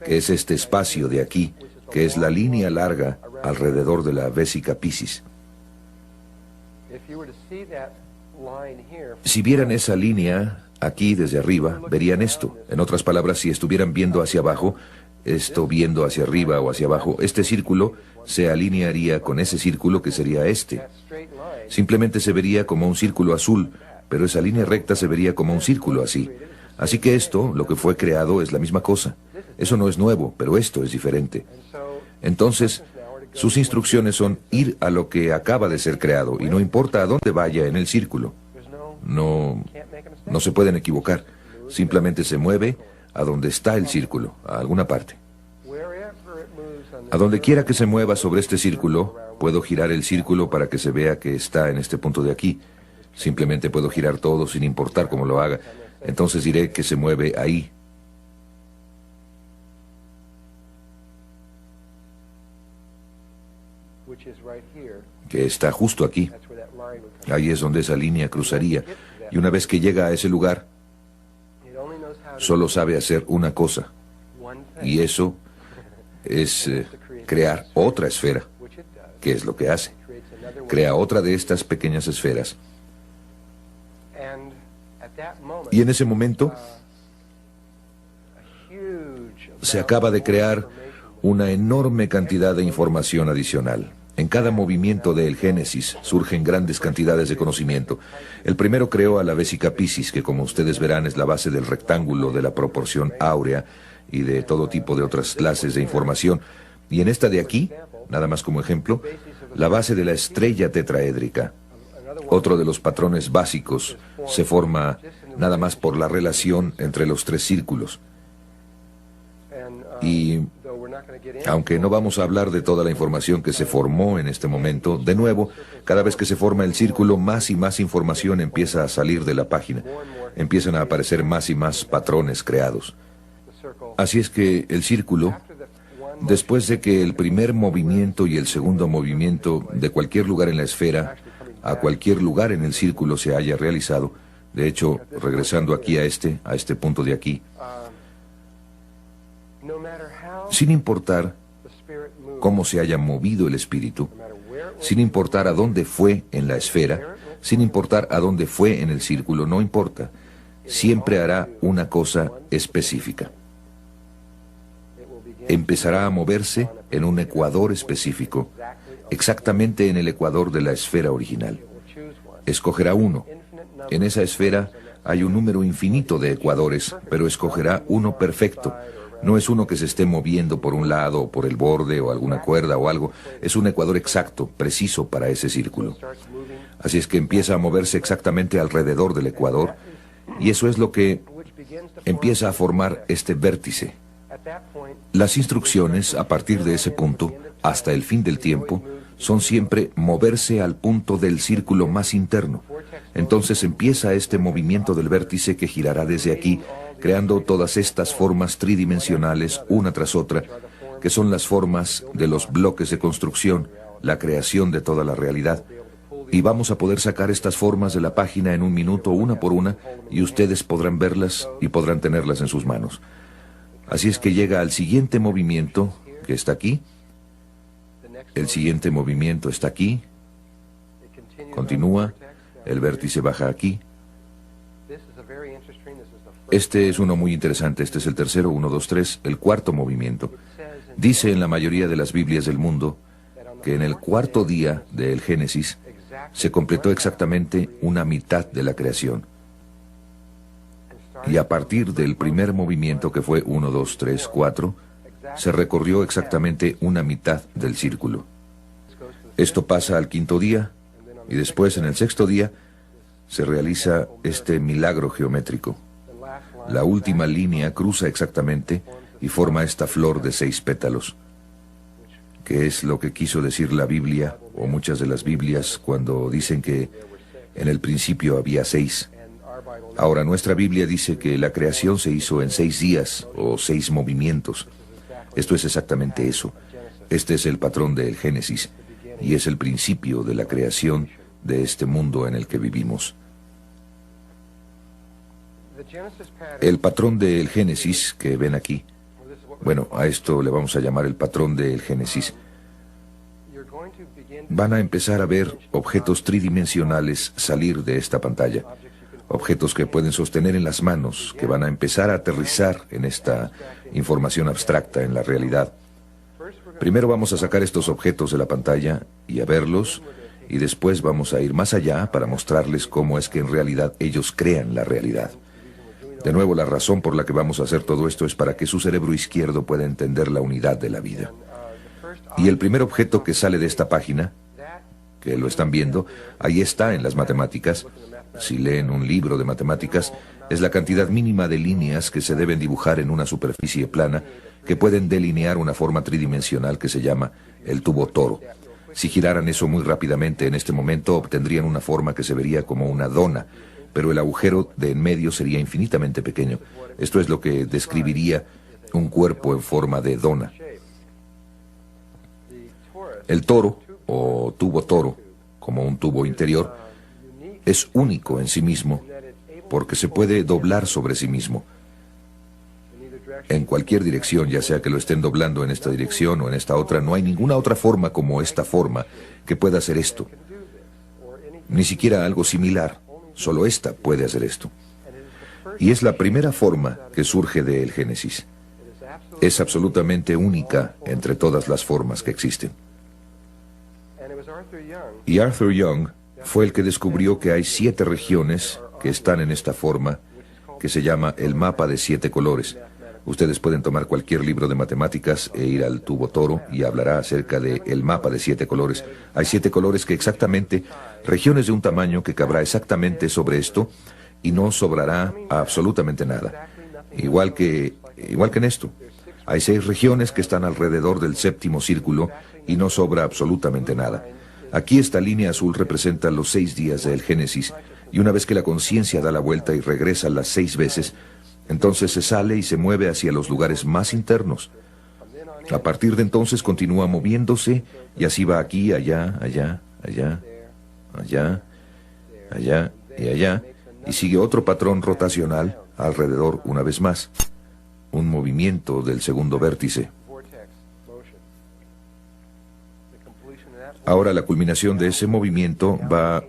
que es este espacio de aquí, que es la línea larga alrededor de la vésica Piscis. Si vieran esa línea aquí desde arriba, verían esto. En otras palabras, si estuvieran viendo hacia abajo, esto viendo hacia arriba o hacia abajo, este círculo se alinearía con ese círculo que sería este. Simplemente se vería como un círculo azul, pero esa línea recta se vería como un círculo así. Así que esto, lo que fue creado, es la misma cosa. Eso no es nuevo, pero esto es diferente. Entonces, sus instrucciones son ir a lo que acaba de ser creado, y no importa a dónde vaya en el círculo. No se pueden equivocar. Simplemente se mueve a donde está el círculo, a alguna parte. A donde quiera que se mueva sobre este círculo, puedo girar el círculo para que se vea que está en este punto de aquí. Simplemente puedo girar todo sin importar cómo lo haga. Entonces diré que se mueve ahí. Que está justo aquí. Ahí es donde esa línea cruzaría. Y una vez que llega a ese lugar, solo sabe hacer una cosa. Y eso es crear otra esfera, que es lo que hace. Crea otra de estas pequeñas esferas. Y en ese momento se acaba de crear una enorme cantidad de información adicional. En cada movimiento del Génesis surgen grandes cantidades de conocimiento. El primero creó a la vésica Piscis, que como ustedes verán es la base del rectángulo, de la proporción áurea y de todo tipo de otras clases de información. Y en esta de aquí, nada más como ejemplo, la base de la estrella tetraédrica. Otro de los patrones básicos se forma nada más por la relación entre los tres círculos. Y aunque no vamos a hablar de toda la información que se formó en este momento, de nuevo, cada vez que se forma el círculo, más y más información empieza a salir de la página. Empiezan a aparecer más y más patrones creados. Así es que el círculo, después de que el primer movimiento y el segundo movimiento de cualquier lugar en la esfera a cualquier lugar en el círculo se haya realizado, de hecho, regresando aquí a este punto de aquí, sin importar cómo se haya movido el espíritu, sin importar a dónde fue en la esfera, sin importar a dónde fue en el círculo, no importa, siempre hará una cosa específica. Empezará a moverse en un ecuador específico, exactamente en el ecuador de la esfera original. Escogerá uno. En esa esfera hay un número infinito de ecuadores, pero escogerá uno perfecto. No es uno que se esté moviendo por un lado o por el borde o alguna cuerda o algo. Es un ecuador exacto, preciso para ese círculo. Así es que empieza a moverse exactamente alrededor del ecuador, y eso es lo que empieza a formar este vértice. Las instrucciones a partir de ese punto, hasta el fin del tiempo, son siempre moverse al punto del círculo más interno. Entonces empieza este movimiento del vértice que girará desde aquí, creando todas estas formas tridimensionales una tras otra, que son las formas de los bloques de construcción, la creación de toda la realidad. Y vamos a poder sacar estas formas de la página en un minuto, una por una, y ustedes podrán verlas y podrán tenerlas en sus manos. Así es que llega al siguiente movimiento, que está aquí. El siguiente movimiento está aquí. Continúa. El vértice baja aquí. Este es uno muy interesante. Este es el tercero, 1, 2, 3, el cuarto movimiento. Dice en la mayoría de las Biblias del mundo que en el cuarto día del Génesis se completó exactamente una mitad de la creación. Y a partir del primer movimiento, que fue 1, 2, 3, 4, se recorrió exactamente una mitad del círculo. Esto pasa al quinto día, y después, en el sexto día, se realiza este milagro geométrico. La última línea cruza exactamente y forma esta flor de 6 pétalos, que es lo que quiso decir la Biblia, o muchas de las Biblias, cuando dicen que en el principio había 6. Ahora, nuestra Biblia dice que la creación se hizo en 6 días, o 6 movimientos. Esto es exactamente eso. Este es el patrón del Génesis, y es el principio de la creación de este mundo en el que vivimos. El patrón del Génesis que ven aquí, bueno, a esto le vamos a llamar el patrón del Génesis. Van a empezar a ver objetos tridimensionales salir de esta pantalla. Objetos que pueden sostener en las manos, que van a empezar a aterrizar en esta información abstracta, en la realidad. Primero vamos a sacar estos objetos de la pantalla y a verlos, y después vamos a ir más allá para mostrarles cómo es que en realidad ellos crean la realidad. De nuevo, la razón por la que vamos a hacer todo esto es para que su cerebro izquierdo pueda entender la unidad de la vida. Y el primer objeto que sale de esta página, que lo están viendo, ahí está en las matemáticas. Si leen un libro de matemáticas, es la cantidad mínima de líneas que se deben dibujar en una superficie plana que pueden delinear una forma tridimensional que se llama el tubo toro. Si giraran eso muy rápidamente en este momento, obtendrían una forma que se vería como una dona, pero el agujero de en medio sería infinitamente pequeño. Esto es lo que describiría un cuerpo en forma de dona. El toro, o tubo toro, como un tubo interior, es único en sí mismo, porque se puede doblar sobre sí mismo. En cualquier dirección, ya sea que lo estén doblando en esta dirección o en esta otra, no hay ninguna otra forma como esta forma que pueda hacer esto. Ni siquiera algo similar. Solo esta puede hacer esto. Y es la primera forma que surge del Génesis. Es absolutamente única entre todas las formas que existen. Y Arthur Young fue el que descubrió que hay 7 regiones que están en esta forma, que se llama el mapa de 7 colores. Ustedes pueden tomar cualquier libro de matemáticas e ir al tubo toro y hablará acerca del mapa de 7 colores. Hay 7 colores que exactamente, regiones de un tamaño que cabrá exactamente sobre esto y no sobrará absolutamente nada. Igual que en esto. Hay 6 regiones que están alrededor del séptimo círculo y no sobra absolutamente nada. Aquí esta línea azul representa los 6 días del Génesis, y una vez que la conciencia da la vuelta y regresa las 6 veces, entonces se sale y se mueve hacia los lugares más internos. A partir de entonces continúa moviéndose y así va aquí, allá, allá, allá, allá, allá y allá, y sigue otro patrón rotacional alrededor una vez más. Un movimiento del segundo vértice. Ahora la culminación de ese movimiento va...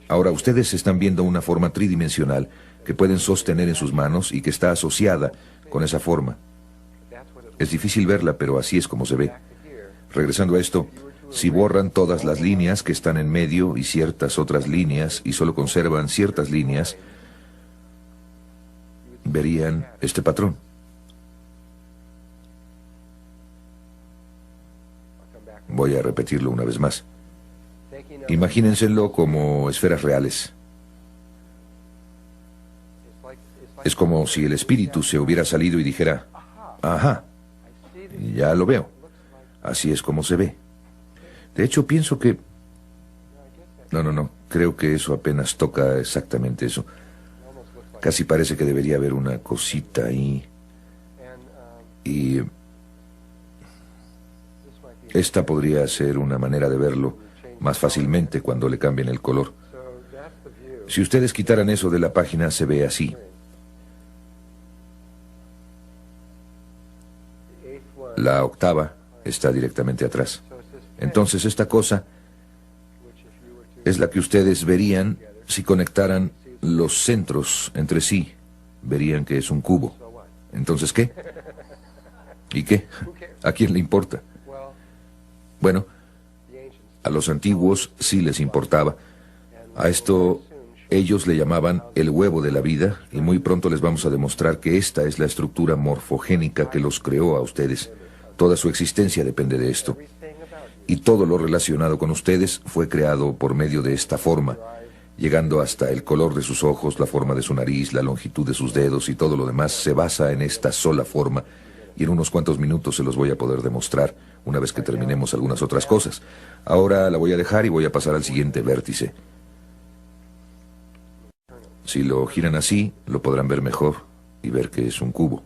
Ahora ustedes están viendo una forma tridimensional que pueden sostener en sus manos y que está asociada con esa forma. Es difícil verla, pero así es como se ve. Regresando a esto, si borran todas las líneas que están en medio y ciertas otras líneas y solo conservan ciertas líneas, verían este patrón. Voy a repetirlo una vez más. Imagínenselo como esferas reales. Es como si el espíritu se hubiera salido y dijera, ajá, ya lo veo. Así es como se ve. De hecho, pienso que... No, creo que eso apenas toca exactamente eso. Casi parece que debería haber una cosita ahí. Y... esta podría ser una manera de verlo más fácilmente cuando le cambien el color. Si ustedes quitaran eso de la página, se ve así. La octava está directamente atrás. Entonces esta cosa es la que ustedes verían si conectaran los centros entre sí verían que es un cubo. ¿Entonces qué? ¿Y qué? ¿A quién le importa? Bueno, a los antiguos sí les importaba. A esto ellos le llamaban el huevo de la vida, y muy pronto les vamos a demostrar que esta es la estructura morfogénica que los creó a ustedes. Toda su existencia depende de esto. Y todo lo relacionado con ustedes fue creado por medio de esta forma, llegando hasta el color de sus ojos, la forma de su nariz, la longitud de sus dedos y todo lo demás se basa en esta sola forma. Y en unos cuantos minutos se los voy a poder demostrar, una vez que terminemos algunas otras cosas. Ahora la voy a dejar y voy a pasar al siguiente vértice. Si lo giran así, lo podrán ver mejor y ver que es un cubo.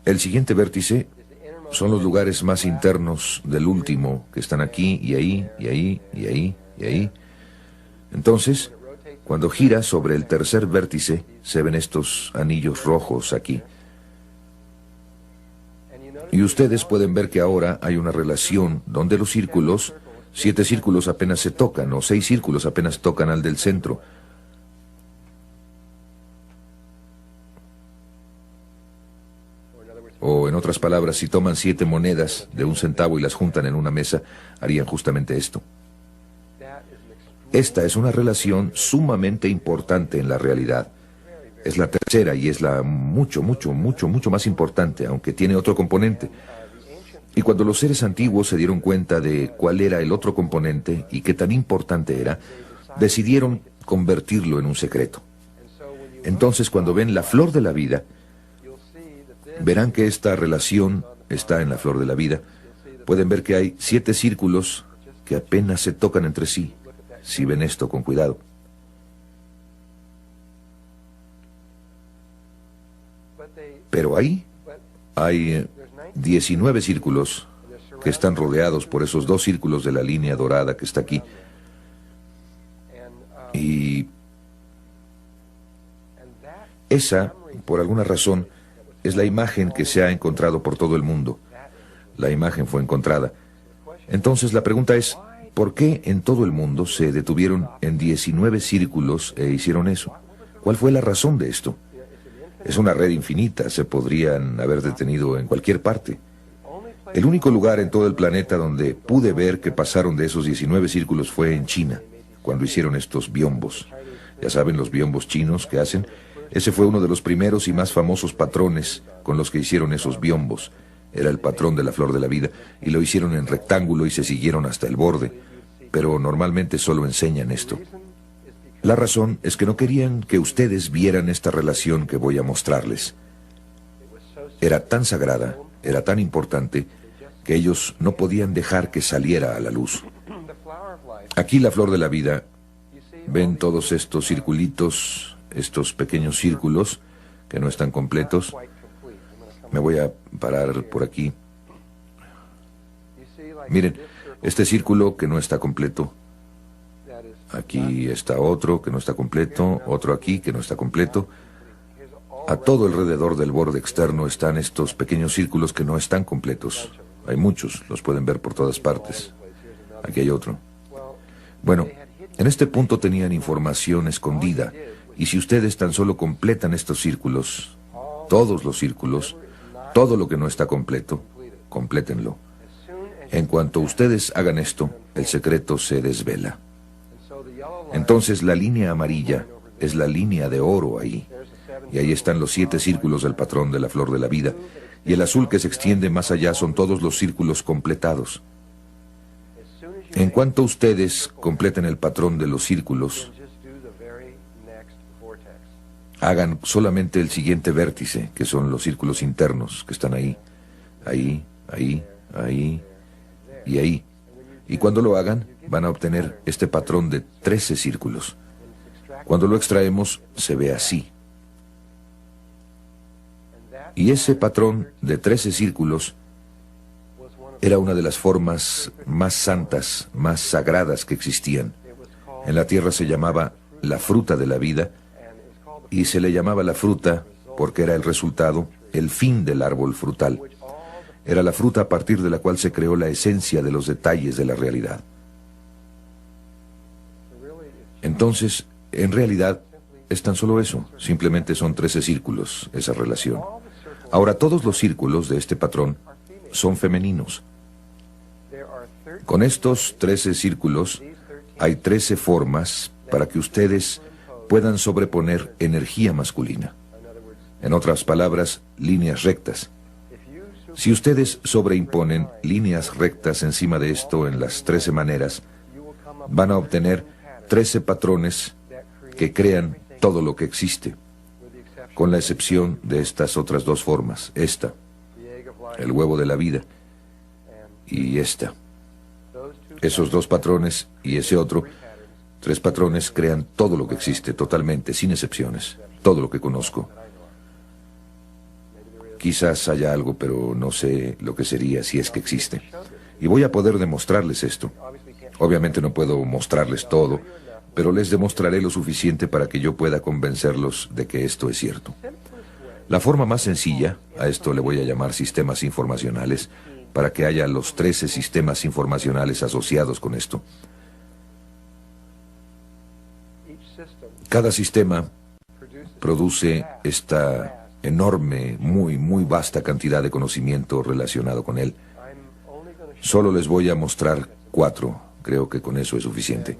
El siguiente vértice son los lugares más internos del último, que están aquí y ahí, y ahí, y ahí, y ahí. Entonces, cuando gira sobre el tercer vértice, se ven estos anillos rojos aquí. Y ustedes pueden ver que ahora hay una relación donde los círculos, 7 círculos apenas se tocan, o 6 círculos apenas tocan al del centro. O en otras palabras, si toman 7 monedas de 1 centavo y las juntan en una mesa, harían justamente esto. Esta es una relación sumamente importante en la realidad. Es la tercera y es la mucho más importante, aunque tiene otro componente. Y cuando los seres antiguos se dieron cuenta de cuál era el otro componente y qué tan importante era, decidieron convertirlo en un secreto. Entonces, cuando ven la flor de la vida, verán que esta relación está en la flor de la vida. Pueden ver que hay 7 círculos que apenas se tocan entre sí, si ven esto con cuidado. Pero ahí hay 19 círculos que están rodeados por esos 2 círculos de la línea dorada que está aquí. Y esa, por alguna razón, es la imagen que se ha encontrado por todo el mundo. La imagen fue encontrada. Entonces la pregunta es, ¿por qué en todo el mundo se detuvieron en 19 círculos e hicieron eso? ¿Cuál fue la razón de esto? Es una red infinita, se podrían haber detenido en cualquier parte. El único lugar en todo el planeta donde pude ver que pasaron de esos 19 círculos fue en China, cuando hicieron estos biombos. Ya saben, los biombos chinos que hacen. Ese fue uno de los primeros y más famosos patrones con los que hicieron esos biombos. Era el patrón de la flor de la vida, y lo hicieron en rectángulo y se siguieron hasta el borde. Pero normalmente solo enseñan esto. La razón es que no querían que ustedes vieran esta relación que voy a mostrarles. Era tan sagrada, era tan importante, que ellos no podían dejar que saliera a la luz. Aquí la flor de la vida, ven todos estos circulitos, estos pequeños círculos que no están completos. Me voy a parar por aquí. Miren, este círculo que no está completo. Aquí está otro que no está completo, otro aquí que no está completo. A todo alrededor del borde externo están estos pequeños círculos que no están completos. Hay muchos, los pueden ver por todas partes. Aquí hay otro. Bueno, en este punto tenían información escondida, y si ustedes tan solo completan estos círculos, todos los círculos, todo lo que no está completo, complétenlo. En cuanto ustedes hagan esto, el secreto se desvela. Entonces la línea amarilla es la línea de oro ahí. Y ahí están los 7 círculos del patrón de la flor de la vida. Y el azul que se extiende más allá son todos los círculos completados. En cuanto ustedes completen el patrón de los círculos, hagan solamente el siguiente vértice, que son los círculos internos que están ahí, ahí, ahí, ahí y ahí. Y cuando lo hagan, van a obtener este patrón de 13 círculos. Cuando lo extraemos, se ve así. Y ese patrón de 13 círculos era una de las formas más santas, más sagradas que existían. En la tierra se llamaba la fruta de la vida, y se le llamaba la fruta porque era el resultado, el fin del árbol frutal. Era la fruta a partir de la cual se creó la esencia de los detalles de la realidad. Entonces, en realidad, es tan solo eso, simplemente son 13 círculos, esa relación. Ahora, todos los círculos de este patrón son femeninos. Con estos 13 círculos hay 13 formas para que ustedes puedan sobreponer energía masculina. En otras palabras, líneas rectas. Si ustedes sobreimponen líneas rectas encima de esto en las 13 maneras, van a obtener 13 patrones que crean todo lo que existe, con la excepción de estas otras dos formas, esta, el huevo de la vida, y esta. Esos dos patrones y ese otro, 3 patrones crean todo lo que existe, totalmente, sin excepciones, todo lo que conozco. Quizás haya algo, pero no sé lo que sería si es que existe. Y voy a poder demostrarles esto. Obviamente no puedo mostrarles todo, pero les demostraré lo suficiente para que yo pueda convencerlos de que esto es cierto. La forma más sencilla, a esto le voy a llamar sistemas informacionales, para que haya los 13 sistemas informacionales asociados con esto. Cada sistema produce esta enorme, muy vasta cantidad de conocimiento relacionado con él. Solo les voy a mostrar 4, creo que con eso es suficiente.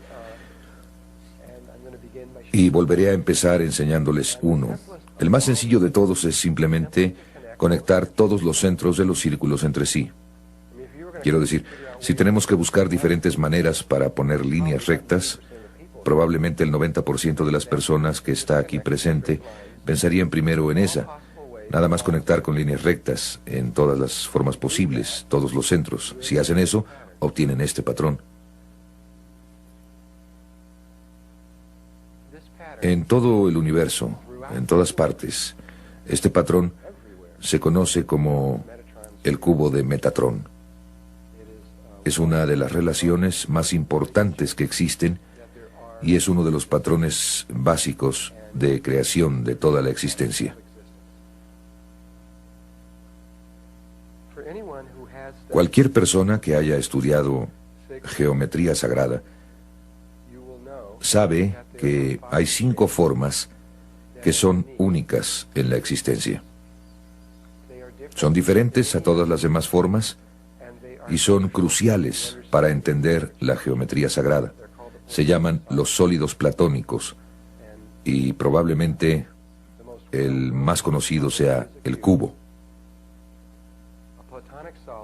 Y volveré a empezar enseñándoles uno. El más sencillo de todos es simplemente conectar todos los centros de los círculos entre sí. Quiero decir, si tenemos que buscar diferentes maneras para poner líneas rectas, probablemente el 90% de las personas que está aquí presente pensarían primero en esa. Nada más conectar con líneas rectas en todas las formas posibles, todos los centros. Si hacen eso, obtienen este patrón. En todo el universo, en todas partes, este patrón se conoce como el cubo de Metatron. Es una de las relaciones más importantes que existen y es uno de los patrones básicos de creación de toda la existencia. Cualquier persona que haya estudiado geometría sagrada sabe que hay 5 formas que son únicas en la existencia. Son diferentes a todas las demás formas y son cruciales para entender la geometría sagrada. Se llaman los sólidos platónicos y probablemente el más conocido sea el cubo.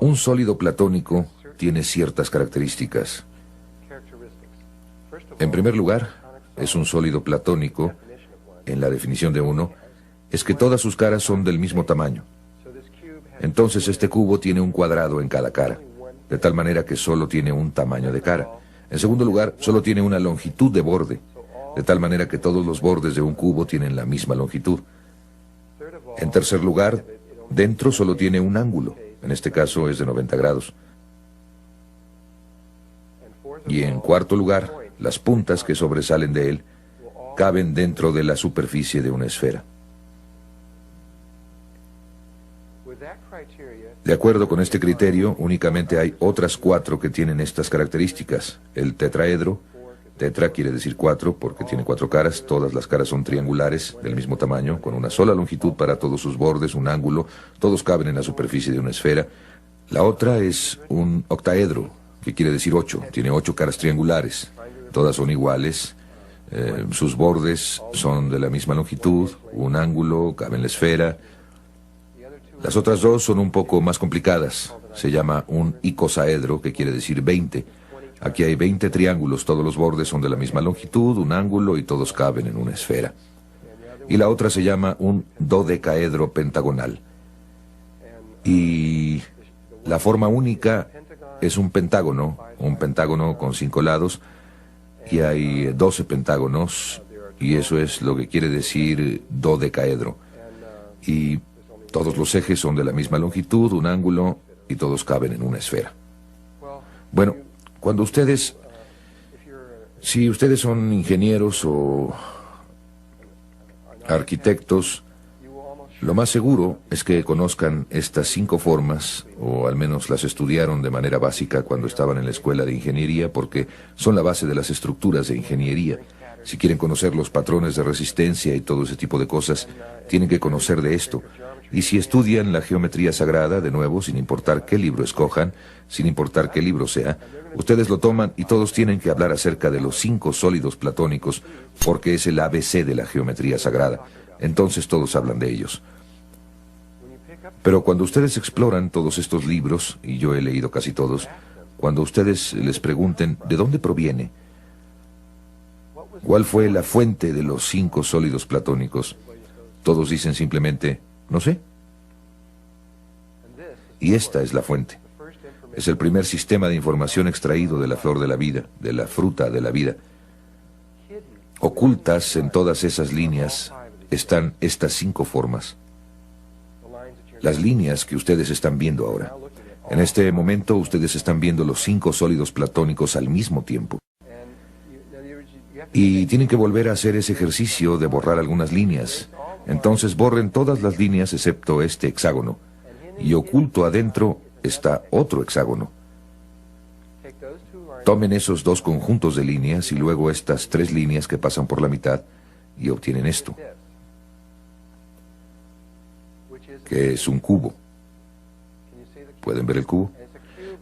Un sólido platónico tiene ciertas características. En primer lugar, es un sólido platónico, en la definición de uno, es que todas sus caras son del mismo tamaño. Entonces este cubo tiene un cuadrado en cada cara, de tal manera que solo tiene un tamaño de cara. En segundo lugar, solo tiene una longitud de borde, de tal manera que todos los bordes de un cubo tienen la misma longitud. En tercer lugar, dentro solo tiene un ángulo, en este caso es de 90 grados. Y en cuarto lugar, las puntas que sobresalen de él caben dentro de la superficie de una esfera. De acuerdo con este criterio, únicamente hay otras 4 que tienen estas características. El tetraedro, tetra quiere decir 4 porque tiene 4 caras, todas las caras son triangulares del mismo tamaño, con una sola longitud para todos sus bordes, un ángulo, todos caben en la superficie de una esfera. La otra es un octaedro, que quiere decir 8, tiene 8 caras triangulares, todas son iguales, sus bordes son de la misma longitud, un ángulo, cabe en la esfera. Las otras 2 son un poco más complicadas. Se llama un icosaedro, que quiere decir 20. Aquí hay 20 triángulos, todos los bordes son de la misma longitud, un ángulo y todos caben en una esfera. Y la otra se llama un dodecaedro pentagonal. Y la forma única es un pentágono con 5 lados, y hay 12 pentágonos, y eso es lo que quiere decir dodecaedro. Y todos los ejes son de la misma longitud, un ángulo, y todos caben en una esfera. Bueno, cuando si ustedes son ingenieros o arquitectos, lo más seguro es que conozcan estas 5 formas, o al menos las estudiaron de manera básica cuando estaban en la escuela de ingeniería, porque son la base de las estructuras de ingeniería. Si quieren conocer los patrones de resistencia y todo ese tipo de cosas, tienen que conocer de esto. Y si estudian la geometría sagrada, de nuevo, sin importar qué libro escojan, sin importar qué libro sea, ustedes lo toman y todos tienen que hablar acerca de los 5 sólidos platónicos, porque es el ABC de la geometría sagrada. Entonces todos hablan de ellos. Pero cuando ustedes exploran todos estos libros, y yo he leído casi todos, cuando ustedes les pregunten ¿de dónde proviene? ¿Cuál fue la fuente de los 5 sólidos platónicos? Todos dicen simplemente, no sé. Y esta es la fuente. Es el primer sistema de información extraído de la flor de la vida, de la fruta de la vida. Ocultas en todas esas líneas están estas 5 formas. Las líneas que ustedes están viendo ahora. En este momento ustedes están viendo los 5 sólidos platónicos al mismo tiempo. Y tienen que volver a hacer ese ejercicio de borrar algunas líneas. Entonces borren todas las líneas excepto este hexágono. Y oculto adentro está otro hexágono. Tomen esos 2 conjuntos de líneas y luego estas 3 líneas que pasan por la mitad y obtienen esto, que es un cubo. ¿Pueden ver el cubo?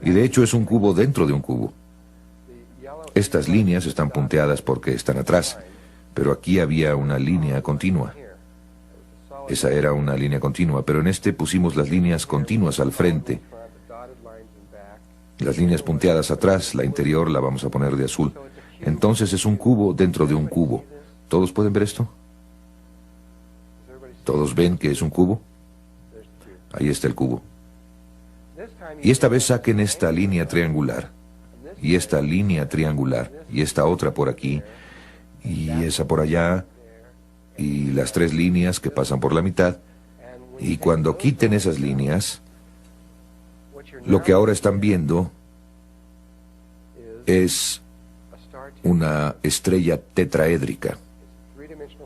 Y de hecho es un cubo dentro de un cubo. Estas líneas están punteadas porque están atrás, pero aquí había una línea continua. Esa era una línea continua, pero en este pusimos las líneas continuas al frente. Las líneas punteadas atrás, la interior la vamos a poner de azul. Entonces es un cubo dentro de un cubo. ¿Todos pueden ver esto? ¿Todos ven que es un cubo? Ahí está el cubo. Y esta vez saquen esta línea triangular, y esta línea triangular, y esta otra por aquí, y esa por allá, y las 3 líneas que pasan por la mitad, y cuando quiten esas líneas, lo que ahora están viendo es una estrella tetraédrica.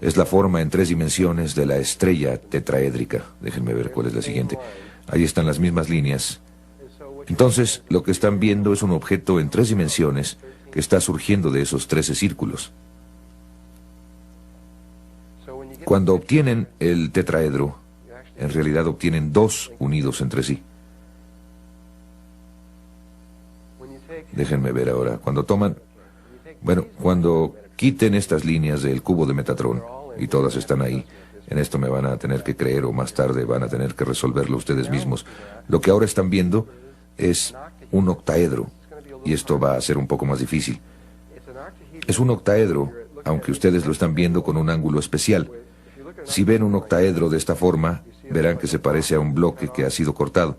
Es la forma en 3 dimensiones de la estrella tetraédrica. Déjenme ver cuál es la siguiente. Ahí están las mismas líneas. Entonces, lo que están viendo es un objeto en 3 dimensiones que está surgiendo de esos 13 círculos. Cuando obtienen el tetraedro, en realidad obtienen 2 unidos entre sí. Déjenme ver ahora. Cuando quiten estas líneas del cubo de Metatrón, y todas están ahí, en esto me van a tener que creer o más tarde van a tener que resolverlo ustedes mismos. Lo que ahora están viendo es un octaedro, y esto va a ser un poco más difícil. Es un octaedro, aunque ustedes lo están viendo con un ángulo especial. Si ven un octaedro de esta forma, verán que se parece a un bloque que ha sido cortado.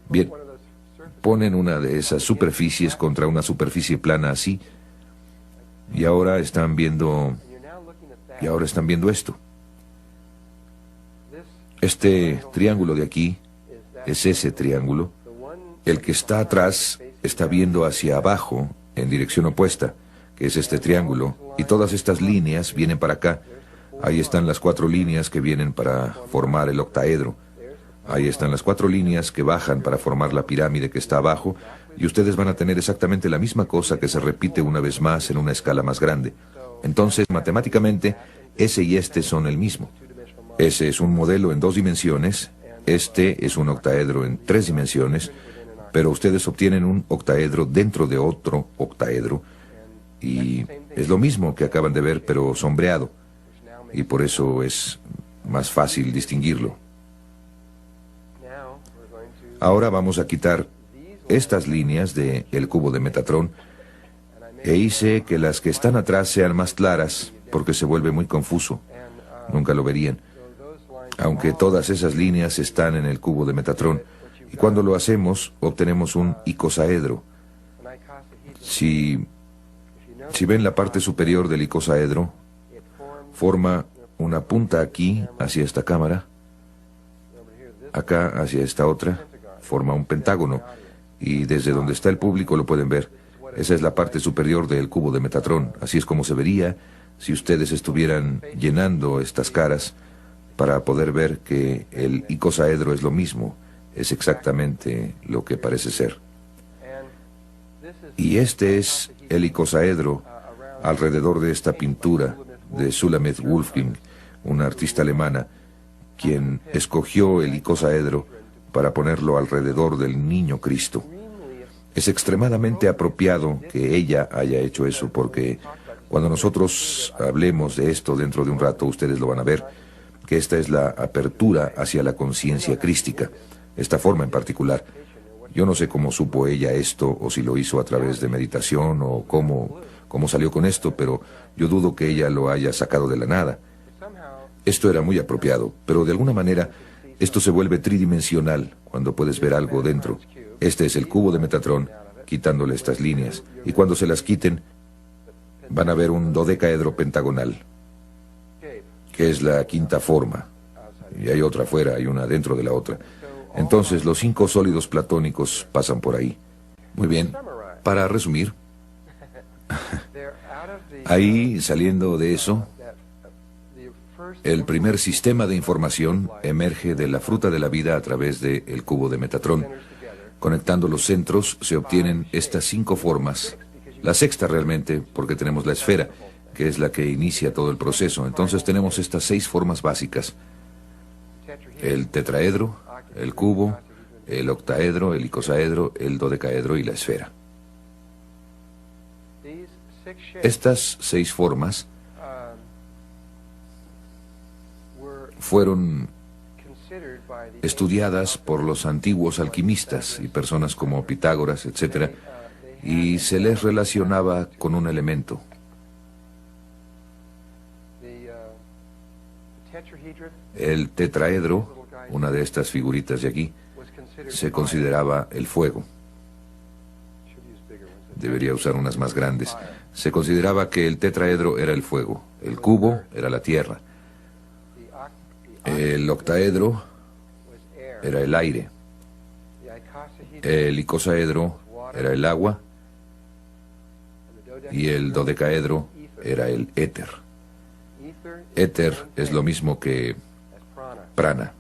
Bien, ponen una de esas superficies contra una superficie plana así, y ahora están viendo esto. Este triángulo de aquí es ese triángulo. El que está atrás está viendo hacia abajo en dirección opuesta, que es este triángulo, y todas estas líneas vienen para acá. Ahí están las 4 líneas que vienen para formar el octaedro. Ahí están las 4 líneas que bajan para formar la pirámide que está abajo, y ustedes van a tener exactamente la misma cosa que se repite una vez más en una escala más grande. Entonces, matemáticamente, ese y este son el mismo. Ese es un modelo en 2 dimensiones, este es un octaedro en 3 dimensiones, pero ustedes obtienen un octaedro dentro de otro octaedro, y es lo mismo que acaban de ver, pero sombreado, y por eso es más fácil distinguirlo. Ahora vamos a quitar estas líneas del cubo de Metatrón, e hice que las que están atrás sean más claras, porque se vuelve muy confuso. Nunca lo verían. Aunque todas esas líneas están en el cubo de Metatrón, y cuando lo hacemos, obtenemos un icosaedro. Si ven la parte superior del icosaedro, forma una punta aquí, hacia esta cámara, acá hacia esta otra, forma un pentágono, y desde donde está el público lo pueden ver. Esa es la parte superior del cubo de Metatrón. Así es como se vería si ustedes estuvieran llenando estas caras para poder ver que el icosaedro es lo mismo, es exactamente lo que parece ser. Y este es el icosaedro alrededor de esta pintura de Sulamith Wolfking, una artista alemana, quien escogió el icosaedro para ponerlo alrededor del niño Cristo. Es extremadamente apropiado que ella haya hecho eso, porque cuando nosotros hablemos de esto dentro de un rato, ustedes lo van a ver, que esta es la apertura hacia la conciencia crística, esta forma en particular. Yo no sé cómo supo ella esto, o si lo hizo a través de meditación, o cómo salió con esto, pero yo dudo que ella lo haya sacado de la nada. Esto era muy apropiado, pero de alguna manera esto se vuelve tridimensional cuando puedes ver algo dentro. Este es el cubo de Metatron, quitándole estas líneas, y cuando se las quiten, van a ver un dodecaedro pentagonal, que es la quinta forma, y hay otra afuera, hay una dentro de la otra. Entonces los 5 sólidos platónicos pasan por ahí. Muy bien, para resumir, ahí, saliendo de eso, el primer sistema de información emerge de la fruta de la vida a través del cubo de Metatron. Conectando los centros se obtienen estas 5 formas. La sexta realmente, porque tenemos la esfera, que es la que inicia todo el proceso. Entonces tenemos estas 6 formas básicas: el tetraedro, el cubo, el octaedro, el icosaedro, el dodecaedro y la esfera. Estas 6 formas fueron estudiadas por los antiguos alquimistas y personas como Pitágoras, etc., y se les relacionaba con un elemento. El tetraedro, una de estas figuritas de aquí, se consideraba el fuego. Debería usar unas más grandes. Se consideraba que el tetraedro era el fuego, el cubo era la tierra, el octaedro era el aire, el icosaedro era el agua y el dodecaedro era el éter. Éter es lo mismo que prana.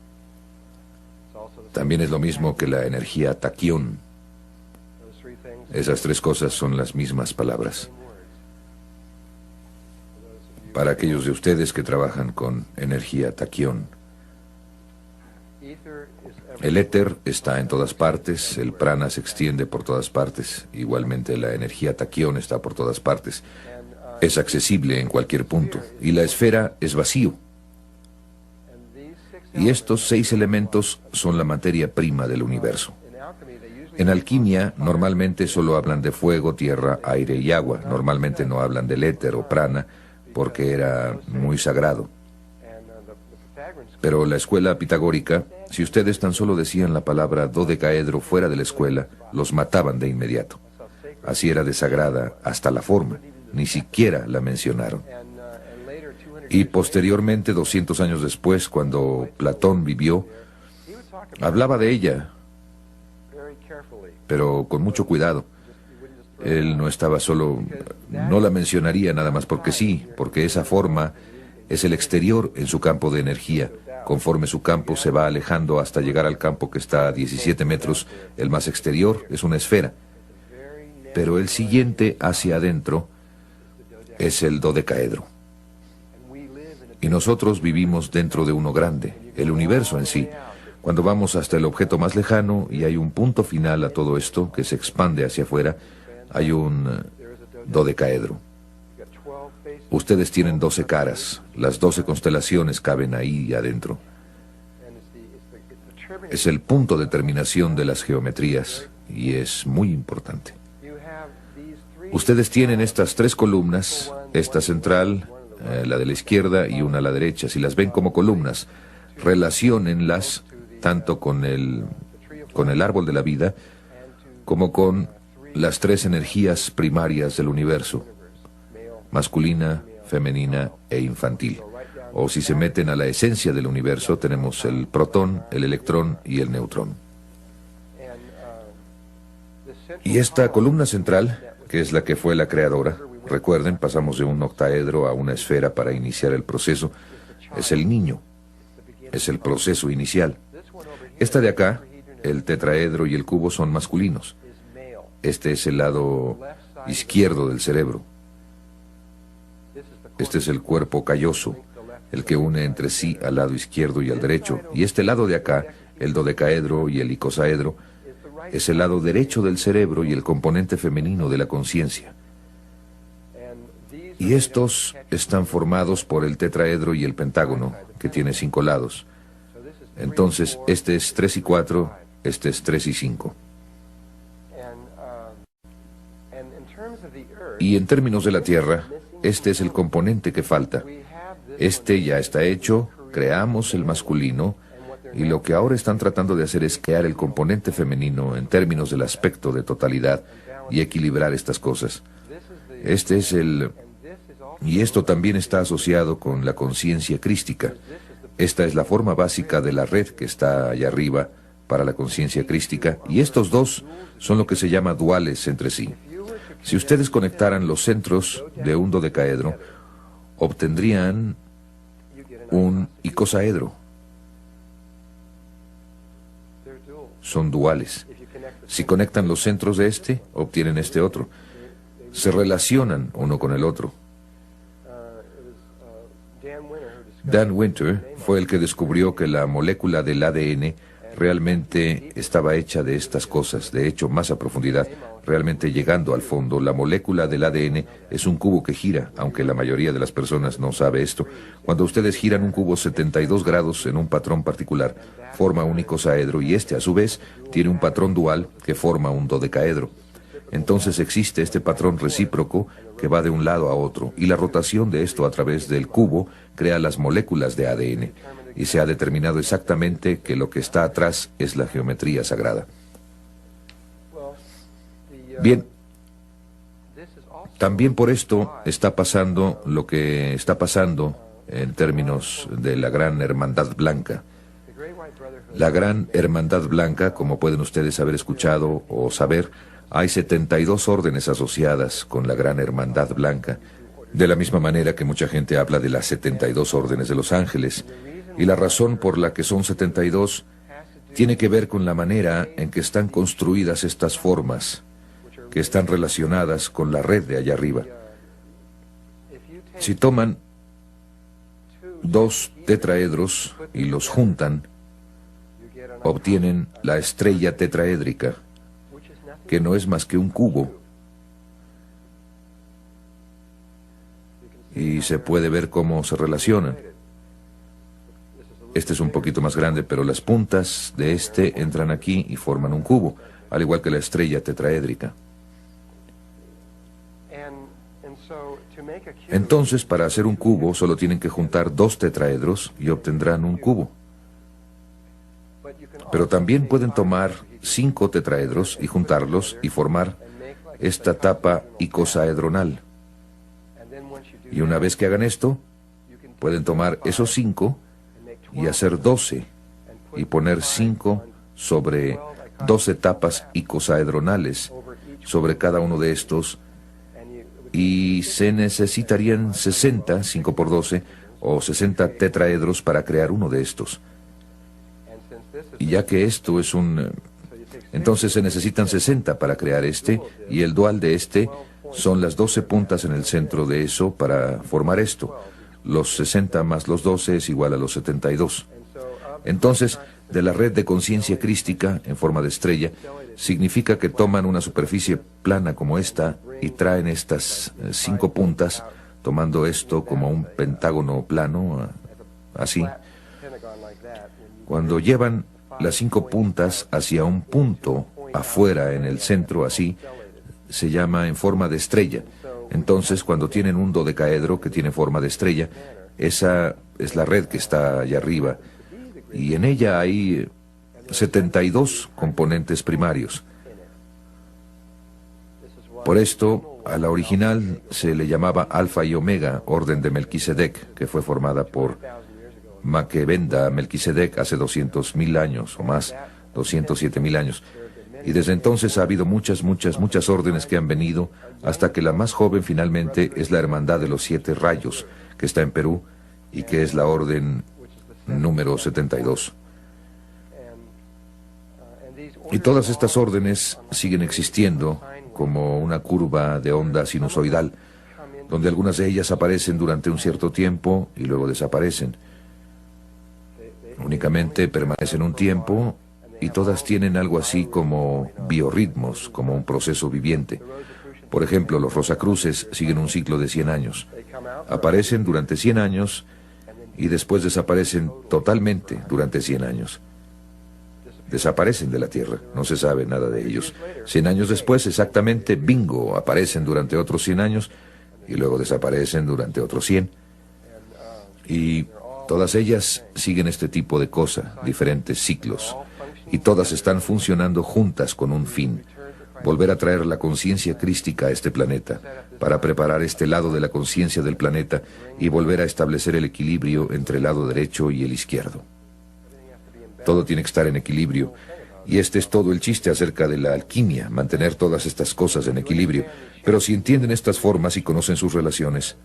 También es lo mismo que la energía taquión. Esas 3 cosas son las mismas palabras. Para aquellos de ustedes que trabajan con energía taquión, el éter está en todas partes, el prana se extiende por todas partes, igualmente la energía taquión está por todas partes, es accesible en cualquier punto, y la esfera es vacío. Y estos 6 elementos son la materia prima del universo. En alquimia, normalmente solo hablan de fuego, tierra, aire y agua. Normalmente no hablan del éter o prana, porque era muy sagrado. Pero la escuela pitagórica, si ustedes tan solo decían la palabra dodecaedro fuera de la escuela, los mataban de inmediato. Así era de sagrada hasta la forma, ni siquiera la mencionaron. Y posteriormente, 200 años después, cuando Platón vivió, hablaba de ella, pero con mucho cuidado. Él no estaba solo, no la mencionaría nada más porque sí, porque esa forma es el exterior en su campo de energía. Conforme su campo se va alejando hasta llegar al campo que está a 17 metros, el más exterior es una esfera. Pero el siguiente hacia adentro es el dodecaedro. Y nosotros vivimos dentro de uno grande, el universo en sí. Cuando vamos hasta el objeto más lejano y hay un punto final a todo esto que se expande hacia afuera, hay un dodecaedro. Ustedes tienen 12 caras, las 12 constelaciones caben ahí adentro. Es el punto de terminación de las geometrías y es muy importante. Ustedes tienen estas 3 columnas, esta central, la de la izquierda y una a la derecha. Si las ven como columnas, relaciónenlas tanto con el árbol de la vida como con las 3 energías primarias del universo: masculina, femenina e infantil. O si se meten a la esencia del universo, tenemos el protón, el electrón y el neutrón. Y esta columna central, que es la que fue la creadora, recuerden, pasamos de un octaedro a una esfera para iniciar el proceso, es el niño, es el proceso inicial. Esta de acá, el tetraedro y el cubo, son masculinos. Este es el lado izquierdo del cerebro. Este es el cuerpo calloso, el que une entre sí al lado izquierdo y al derecho. Y este lado de acá, el dodecaedro y el icosaedro, es el lado derecho del cerebro y el componente femenino de la conciencia. Y estos están formados por el tetraedro y el pentágono, que tiene 5 lados. Entonces, este es 3 y 4, este es 3 y 5. Y en términos de la Tierra, este es el componente que falta. Este ya está hecho, creamos el masculino, y lo que ahora están tratando de hacer es crear el componente femenino en términos del aspecto de totalidad y equilibrar estas cosas. Este es el... Y esto también está asociado con la conciencia crística. Esta es la forma básica de la red que está allá arriba para la conciencia crística, y estos dos son lo que se llama duales entre sí. Si ustedes conectaran los centros de un dodecaedro, obtendrían un icosaedro. Son duales. Si conectan los centros de este, obtienen este otro. Se relacionan uno con el otro. Dan Winter fue el que descubrió que la molécula del ADN realmente estaba hecha de estas cosas, de hecho más a profundidad, realmente llegando al fondo. La molécula del ADN es un cubo que gira, aunque la mayoría de las personas no sabe esto. Cuando ustedes giran un cubo 72 grados en un patrón particular, forma un icosaedro, y este a su vez tiene un patrón dual que forma un dodecaedro. Entonces existe este patrón recíproco que va de un lado a otro, y la rotación de esto a través del cubo crea las moléculas de ADN, y se ha determinado exactamente que lo que está atrás es la geometría sagrada. Bien, también por esto está pasando lo que está pasando en términos de la Gran Hermandad Blanca. La Gran Hermandad Blanca, como pueden ustedes haber escuchado o saber, hay 72 órdenes asociadas con la Gran Hermandad Blanca, de la misma manera que mucha gente habla de las 72 órdenes de los ángeles. Y la razón por la que son 72 tiene que ver con la manera en que están construidas estas formas, que están relacionadas con la red de allá arriba. Si toman 2 tetraedros y los juntan, obtienen la estrella tetraédrica, que no es más que un cubo. Y se puede ver cómo se relacionan. Este es un poquito más grande, pero las puntas de este entran aquí y forman un cubo, al igual que la estrella tetraédrica. Entonces, para hacer un cubo, solo tienen que juntar 2 tetraedros y obtendrán un cubo. Pero también pueden tomar 5 tetraedros y juntarlos y formar esta tapa icosaedronal. Y una vez que hagan esto, pueden tomar esos 5 y hacer 12 y poner 5 sobre 12 tapas icosaedronales sobre cada uno de estos, y se necesitarían 60, 5 por 12, o 60 tetraedros para crear uno de estos. Y ya que esto es entonces se necesitan 60 para crear este, y el dual de este son las 12 puntas en el centro de eso para formar esto. Los 60 más los 12 es igual a los 72. Entonces, de la red de conciencia crística en forma de estrella, significa que toman una superficie plana como esta y traen estas 5 puntas, tomando esto como un pentágono plano, así. Cuando llevan las 5 puntas hacia un punto afuera en el centro, así, se llama en forma de estrella. Entonces, cuando tienen un dodecaedro que tiene forma de estrella, esa es la red que está allá arriba, y en ella hay 72 componentes primarios. Por esto, a la original se le llamaba Alfa y Omega, orden de Melquisedec, que fue formada por Maquebenda Melquisedec hace 200.000 años o más, 207.000 años. Y desde entonces ha habido muchas órdenes que han venido, hasta que la más joven finalmente es la Hermandad de los 7 Rayos, que está en Perú, y que es la orden número 72. Y todas estas órdenes siguen existiendo como una curva de onda sinusoidal. donde algunas de ellas aparecen durante un cierto tiempo y luego desaparecen. Únicamente permanecen un tiempo y todas tienen algo así como biorritmos, como un proceso viviente. Por ejemplo, los rosacruces siguen un ciclo de 100 años. Aparecen durante 100 años y después desaparecen totalmente durante 100 años. Desaparecen de la Tierra, no se sabe nada de ellos. 100 años después, exactamente, bingo, aparecen durante otros 100 años y luego desaparecen durante otros 100. Y todas ellas siguen este tipo de cosa, diferentes ciclos. Y todas están funcionando juntas con un fin: volver a traer la conciencia crística a este planeta, para preparar este lado de la conciencia del planeta y volver a establecer el equilibrio entre el lado derecho y el izquierdo. Todo tiene que estar en equilibrio, y este es todo el chiste acerca de la alquimia, mantener todas estas cosas en equilibrio. Pero si entienden estas formas y conocen sus relaciones,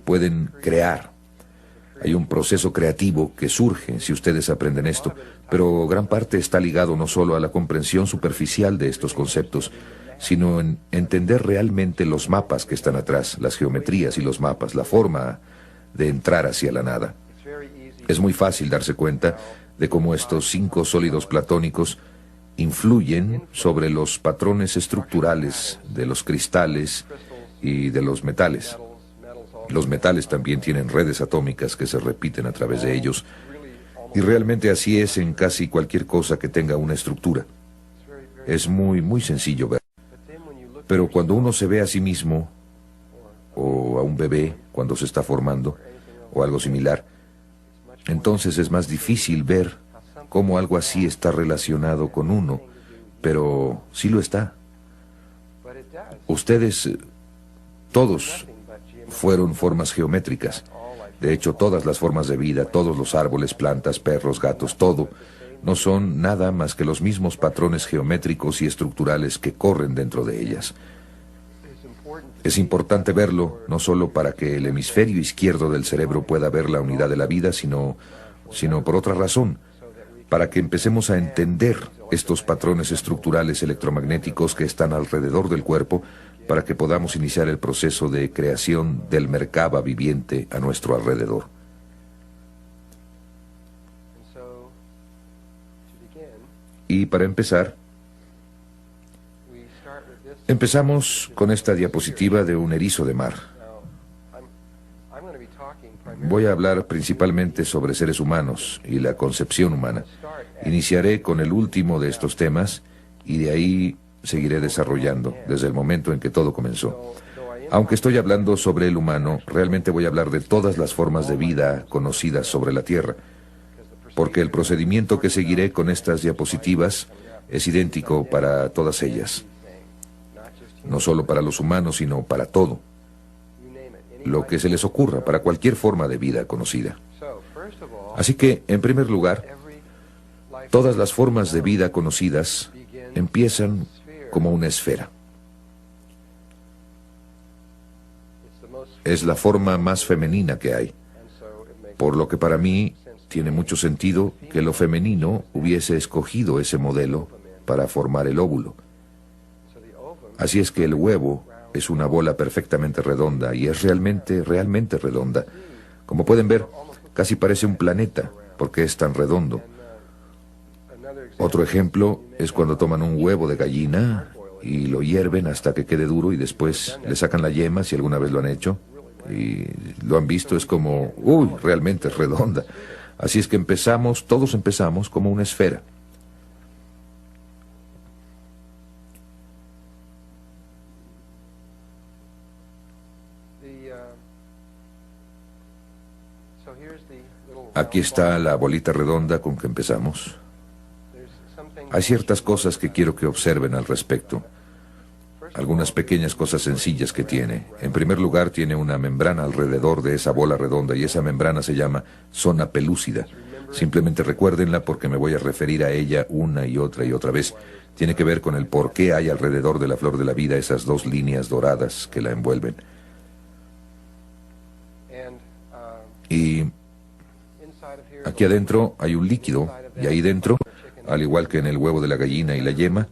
pueden crear. Hay un proceso creativo que surge si ustedes aprenden esto, pero gran parte está ligado no solo a la comprensión superficial de estos conceptos, sino en entender realmente los mapas que están atrás, las geometrías y los mapas, la forma de entrar hacia la nada. Es muy fácil darse cuenta de cómo estos 5 sólidos platónicos influyen sobre los patrones estructurales de los cristales y de los metales. Los metales también tienen redes atómicas que se repiten a través de ellos, y realmente así es en casi cualquier cosa que tenga una estructura. Es muy sencillo ver. Pero cuando uno se ve a sí mismo, o a un bebé cuando se está formando, o algo similar, entonces es más difícil ver cómo algo así está relacionado con uno, pero sí lo está. Ustedes, todos, fueron formas geométricas. De hecho, todas las formas de vida, todos los árboles, plantas, perros, gatos, todo, no son nada más que los mismos patrones geométricos y estructurales que corren dentro de ellas. Es importante verlo, no solo para que el hemisferio izquierdo del cerebro pueda ver la unidad de la vida, sino por otra razón, para que empecemos a entender estos patrones estructurales electromagnéticos que están alrededor del cuerpo, para que podamos iniciar el proceso de creación del Merkaba viviente a nuestro alrededor. Y para empezar, empezamos con esta diapositiva de un erizo de mar. Voy a hablar principalmente sobre seres humanos y la concepción humana. Iniciaré con el último de estos temas y de ahí seguiré desarrollando desde el momento en que todo comenzó. Aunque estoy hablando sobre el humano, realmente voy a hablar de todas las formas de vida conocidas sobre la Tierra, porque el procedimiento que seguiré con estas diapositivas es idéntico para todas ellas. No solo para los humanos, sino para todo. Lo que se les ocurra, para cualquier forma de vida conocida. Así que, en primer lugar, todas las formas de vida conocidas empiezan como una esfera. Es la forma más femenina que hay, por lo que para mí tiene mucho sentido que lo femenino hubiese escogido ese modelo para formar el óvulo. Así es que el huevo es una bola perfectamente redonda y es realmente redonda. Como pueden ver, casi parece un planeta porque es tan redondo. Otro ejemplo es cuando toman un huevo de gallina y lo hierven hasta que quede duro y después le sacan la yema, si alguna vez lo han hecho, y lo han visto, es como, uy, realmente es redonda. Así es que todos empezamos como una esfera. Aquí está la bolita redonda con que empezamos. Hay ciertas cosas que quiero que observen al respecto. Algunas pequeñas cosas sencillas que tiene. En primer lugar, tiene una membrana alrededor de esa bola redonda y esa membrana se llama zona pelúcida. Simplemente recuérdenla porque me voy a referir a ella una y otra vez. Tiene que ver con el por qué hay alrededor de la flor de la vida esas 2 líneas doradas que la envuelven. Y aquí adentro hay un líquido, y ahí dentro, al igual que en el huevo de la gallina y la yema,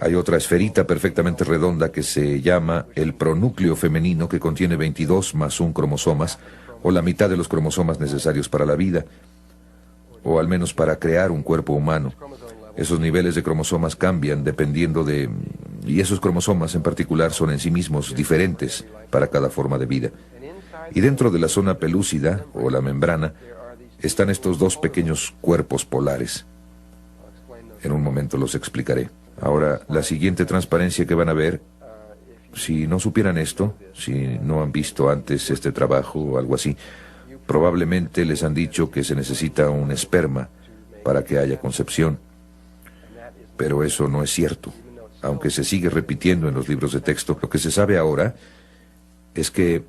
Hay otra esferita perfectamente redonda que se llama el pronúcleo femenino, que contiene 22 más 1 cromosomas, o la mitad de los cromosomas necesarios para la vida, o al menos para crear un cuerpo humano. Esos niveles de cromosomas cambian dependiendo de... y esos cromosomas en particular son en sí mismos diferentes para cada forma de vida. Y dentro de la zona pelúcida, o la membrana, están estos dos pequeños cuerpos polares. En un momento los explicaré. Ahora, la siguiente transparencia que van a ver, si no supieran esto, si no han visto antes este trabajo o algo así, probablemente les han dicho que se necesita un esperma para que haya concepción. Pero eso no es cierto. Aunque se sigue repitiendo en los libros de texto, lo que se sabe ahora es que,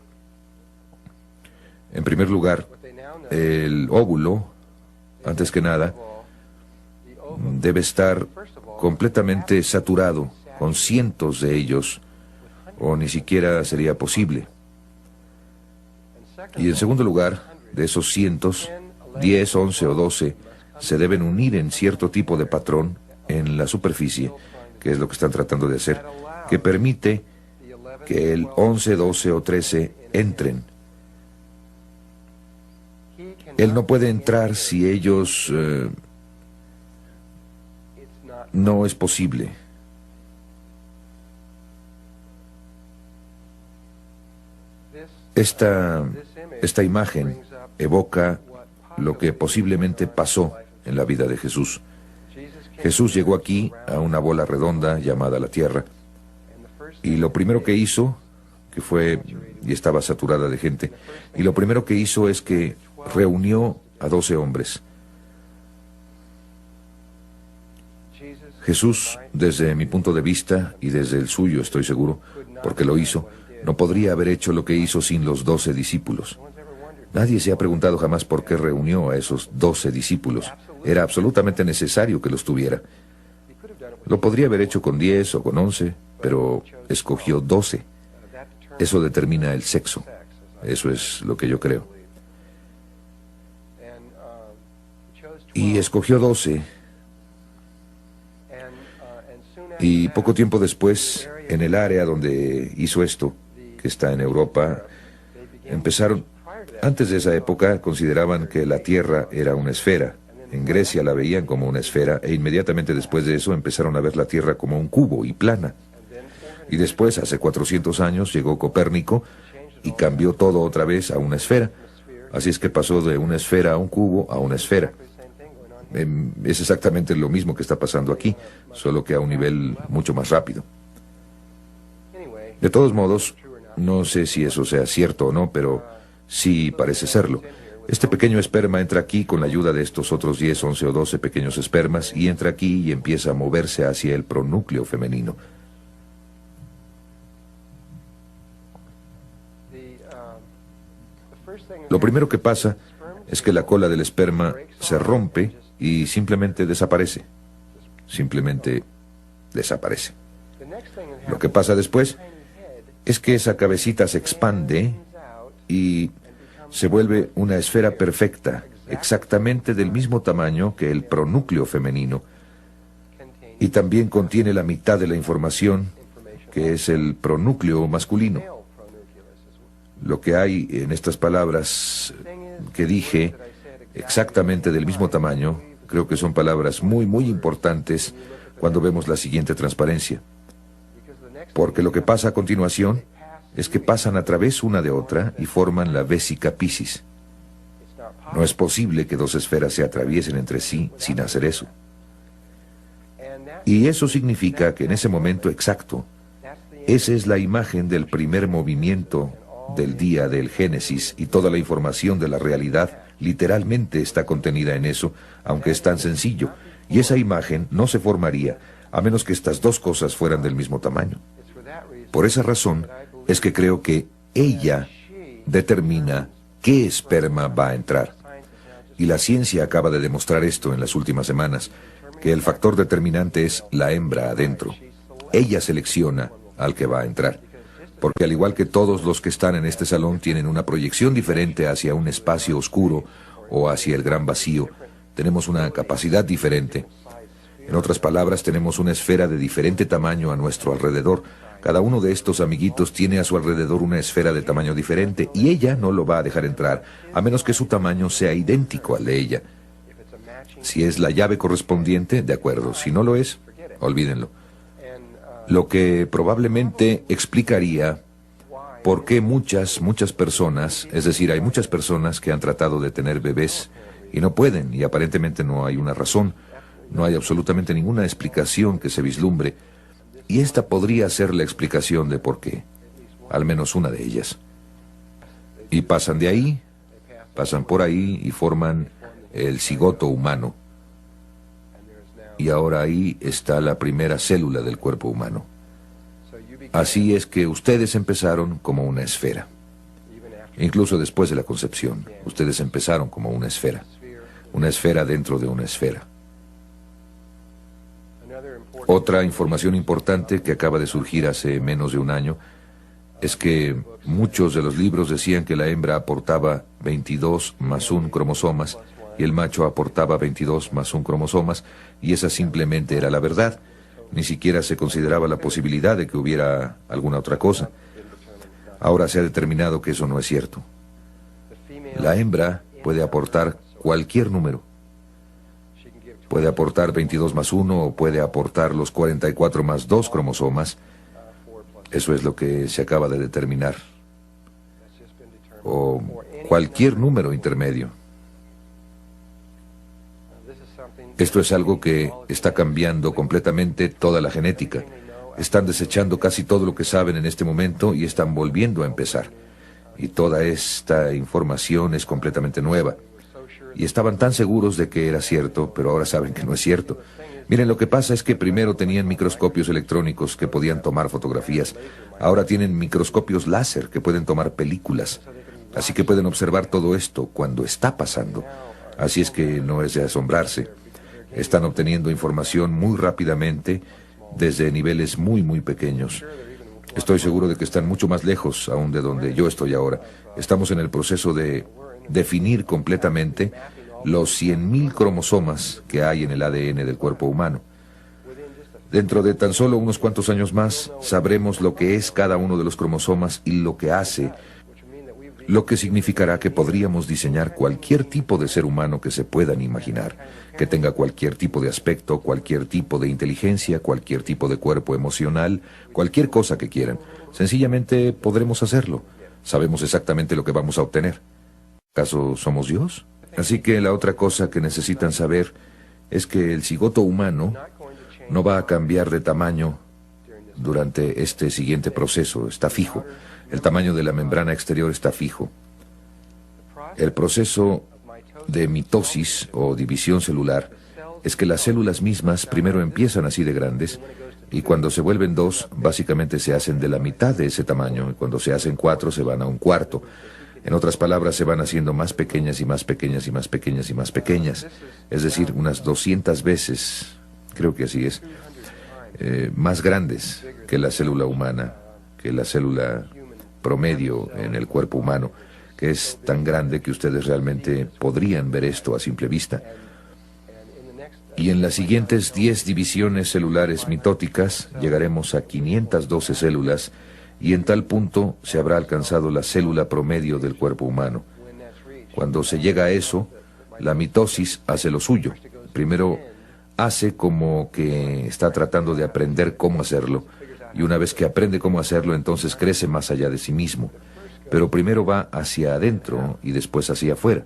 en primer lugar, el óvulo, antes que nada, debe estar completamente saturado con cientos de ellos, o ni siquiera sería posible. Y en segundo lugar, de esos cientos, 10, 11 o 12 se deben unir en cierto tipo de patrón en la superficie, que es lo que están tratando de hacer, que permite que el 11, 12 o 13 entren. Él no puede entrar si ellos... no es posible. Esta imagen evoca lo que posiblemente pasó en la vida de Jesús. Jesús llegó aquí a una bola redonda llamada la Tierra, y lo primero que hizo, que fue, y estaba saturada de gente, y lo primero que hizo es que reunió a 12 hombres. Jesús, desde mi punto de vista, y desde el suyo estoy seguro, porque lo hizo, no podría haber hecho lo que hizo sin los 12 discípulos. Nadie se ha preguntado jamás por qué reunió a esos 12 discípulos. Era absolutamente necesario que los tuviera. Lo podría haber hecho con 10 o con 11, pero escogió 12. Eso determina el sexo. Eso es lo que yo creo. Y escogió 12. Y poco tiempo después, en el área donde hizo esto, que está en Europa, empezaron... Antes de esa época consideraban que la Tierra era una esfera. En Grecia la veían como una esfera, e inmediatamente después de eso empezaron a ver la Tierra como un cubo y plana. Y después, hace 400 años, llegó Copérnico y cambió todo otra vez a una esfera. Así es que pasó de una esfera a un cubo a una esfera. Es exactamente lo mismo que está pasando aquí, solo que a un nivel mucho más rápido. De todos modos, no sé si eso sea cierto o no, pero sí parece serlo. Este pequeño esperma entra aquí con la ayuda de estos otros 10, 11 o 12 pequeños espermas, y entra aquí y empieza a moverse hacia el pronúcleo femenino. Lo primero que pasa es que la cola del esperma se rompe y simplemente desaparece. Simplemente desaparece. Lo que pasa después es que esa cabecita se expande y se vuelve una esfera perfecta, exactamente del mismo tamaño que el pronúcleo femenino, y también contiene la mitad de la información, que es el pronúcleo masculino. Lo que hay en estas palabras que dije, exactamente del mismo tamaño, creo que son palabras muy, muy importantes cuando vemos la siguiente transparencia. Porque lo que pasa a continuación es que pasan a través una de otra y forman la vésica Piscis. No es posible que dos esferas se atraviesen entre sí sin hacer eso. Y eso significa que en ese momento exacto, esa es la imagen del primer movimiento del día del Génesis, y toda la información de la realidad literalmente está contenida en eso, aunque es tan sencillo. Y esa imagen no se formaría a menos que estas dos cosas fueran del mismo tamaño. Por esa razón es que creo que ella determina qué esperma va a entrar. Y la ciencia acaba de demostrar esto en las últimas semanas, que el factor determinante es la hembra adentro. Ella selecciona al que va a entrar. Porque al igual que todos los que están en este salón tienen una proyección diferente hacia un espacio oscuro o hacia el gran vacío, tenemos una capacidad diferente. En otras palabras, tenemos una esfera de diferente tamaño a nuestro alrededor. Cada uno de estos amiguitos tiene a su alrededor una esfera de tamaño diferente y ella no lo va a dejar entrar, a menos que su tamaño sea idéntico al de ella. Si es la llave correspondiente, de acuerdo. Si no lo es, olvídenlo. Lo que probablemente explicaría por qué muchas personas, es decir, hay muchas personas que han tratado de tener bebés y no pueden, y aparentemente no hay una razón, no hay absolutamente ninguna explicación que se vislumbre. Y esta podría ser la explicación de por qué, al menos una de ellas. Y pasan de ahí, pasan por ahí y forman el cigoto humano. Y ahora ahí está la primera célula del cuerpo humano. Así es que ustedes empezaron como una esfera. Incluso después de la concepción, ustedes empezaron como una esfera dentro de una esfera. Otra información importante que acaba de surgir hace menos de un año es que muchos de los libros decían que la hembra aportaba 22 más 1 cromosomas y el macho aportaba 22 más 1 cromosomas, y esa simplemente era la verdad. Ni siquiera se consideraba la posibilidad de que hubiera alguna otra cosa. Ahora se ha determinado que eso no es cierto. La hembra puede aportar cualquier número. Puede aportar 22 más 1 o puede aportar los 44 más 2 cromosomas. Eso es lo que se acaba de determinar. O cualquier número intermedio. Esto es algo que está cambiando completamente toda la genética. Están desechando casi todo lo que saben en este momento y están volviendo a empezar. Y toda esta información es completamente nueva. Y estaban tan seguros de que era cierto, pero ahora saben que no es cierto. Miren, lo que pasa es que primero tenían microscopios electrónicos que podían tomar fotografías. Ahora tienen microscopios láser que pueden tomar películas. Así que pueden observar todo esto cuando está pasando. Así es que no es de asombrarse. Están obteniendo información muy rápidamente desde niveles muy pequeños. Estoy seguro de que están mucho más lejos aún de donde yo estoy ahora. Estamos en el proceso de definir completamente los 100.000 cromosomas que hay en el ADN del cuerpo humano. Dentro de tan solo unos cuantos años más, sabremos lo que es cada uno de los cromosomas y lo que hace, lo que significará que podríamos diseñar cualquier tipo de ser humano que se puedan imaginar, que tenga cualquier tipo de aspecto, cualquier tipo de inteligencia, cualquier tipo de cuerpo emocional, cualquier cosa que quieran. Sencillamente podremos hacerlo. Sabemos exactamente lo que vamos a obtener. ¿Acaso somos Dios? Así que la otra cosa que necesitan saber es que el cigoto humano no va a cambiar de tamaño durante este siguiente proceso. Está fijo. El tamaño de la membrana exterior está fijo. El proceso de mitosis o división celular es que las células mismas primero empiezan así de grandes y cuando se vuelven 2, básicamente se hacen de la mitad de ese tamaño, y cuando se hacen 4 se van a un cuarto. En otras palabras, se van haciendo más pequeñas y más pequeñas y más pequeñas y más pequeñas. Es decir, unas 200 veces, creo que así es, más grandes que la célula humana, que la célula promedio en el cuerpo humano, que es tan grande que ustedes realmente podrían ver esto a simple vista. Y en las siguientes 10 divisiones celulares mitóticas llegaremos a 512 células, y en tal punto se habrá alcanzado la célula promedio del cuerpo humano. Cuando se llega a eso, la mitosis hace lo suyo. Primero hace como que está tratando de aprender cómo hacerlo, y una vez que aprende cómo hacerlo, entonces crece más allá de sí mismo. Pero primero va hacia adentro y después hacia afuera.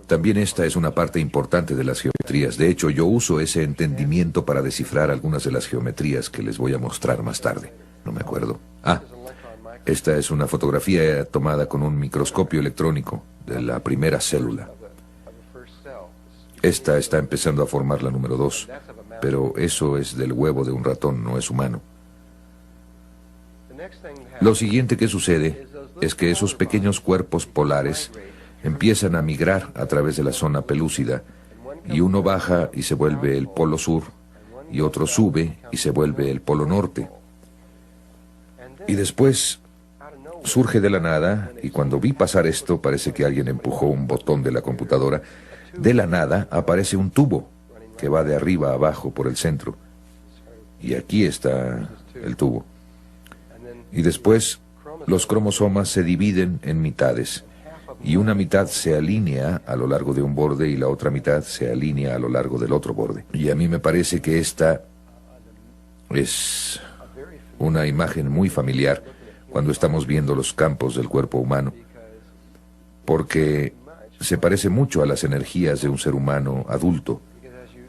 También esta es una parte importante de las geometrías. De hecho, yo uso ese entendimiento para descifrar algunas de las geometrías que les voy a mostrar más tarde. No me acuerdo. Esta es una fotografía tomada con un microscopio electrónico de la primera célula. Esta está empezando a formar la número 2, pero eso es del huevo de un ratón, no es humano. Lo siguiente que sucede es que esos pequeños cuerpos polares empiezan a migrar a través de la zona pelúcida, y uno baja y se vuelve el polo sur, y otro sube y se vuelve el polo norte. Y después surge de la nada, y cuando vi pasar esto, parece que alguien empujó un botón de la computadora. De la nada aparece un tubo que va de arriba a abajo por el centro. Y aquí está el tubo. Y después los cromosomas se dividen en mitades. Y una mitad se alinea a lo largo de un borde y la otra mitad se alinea a lo largo del otro borde. Y a mí me parece que esta es una imagen muy familiar cuando estamos viendo los campos del cuerpo humano, porque se parece mucho a las energías de un ser humano adulto,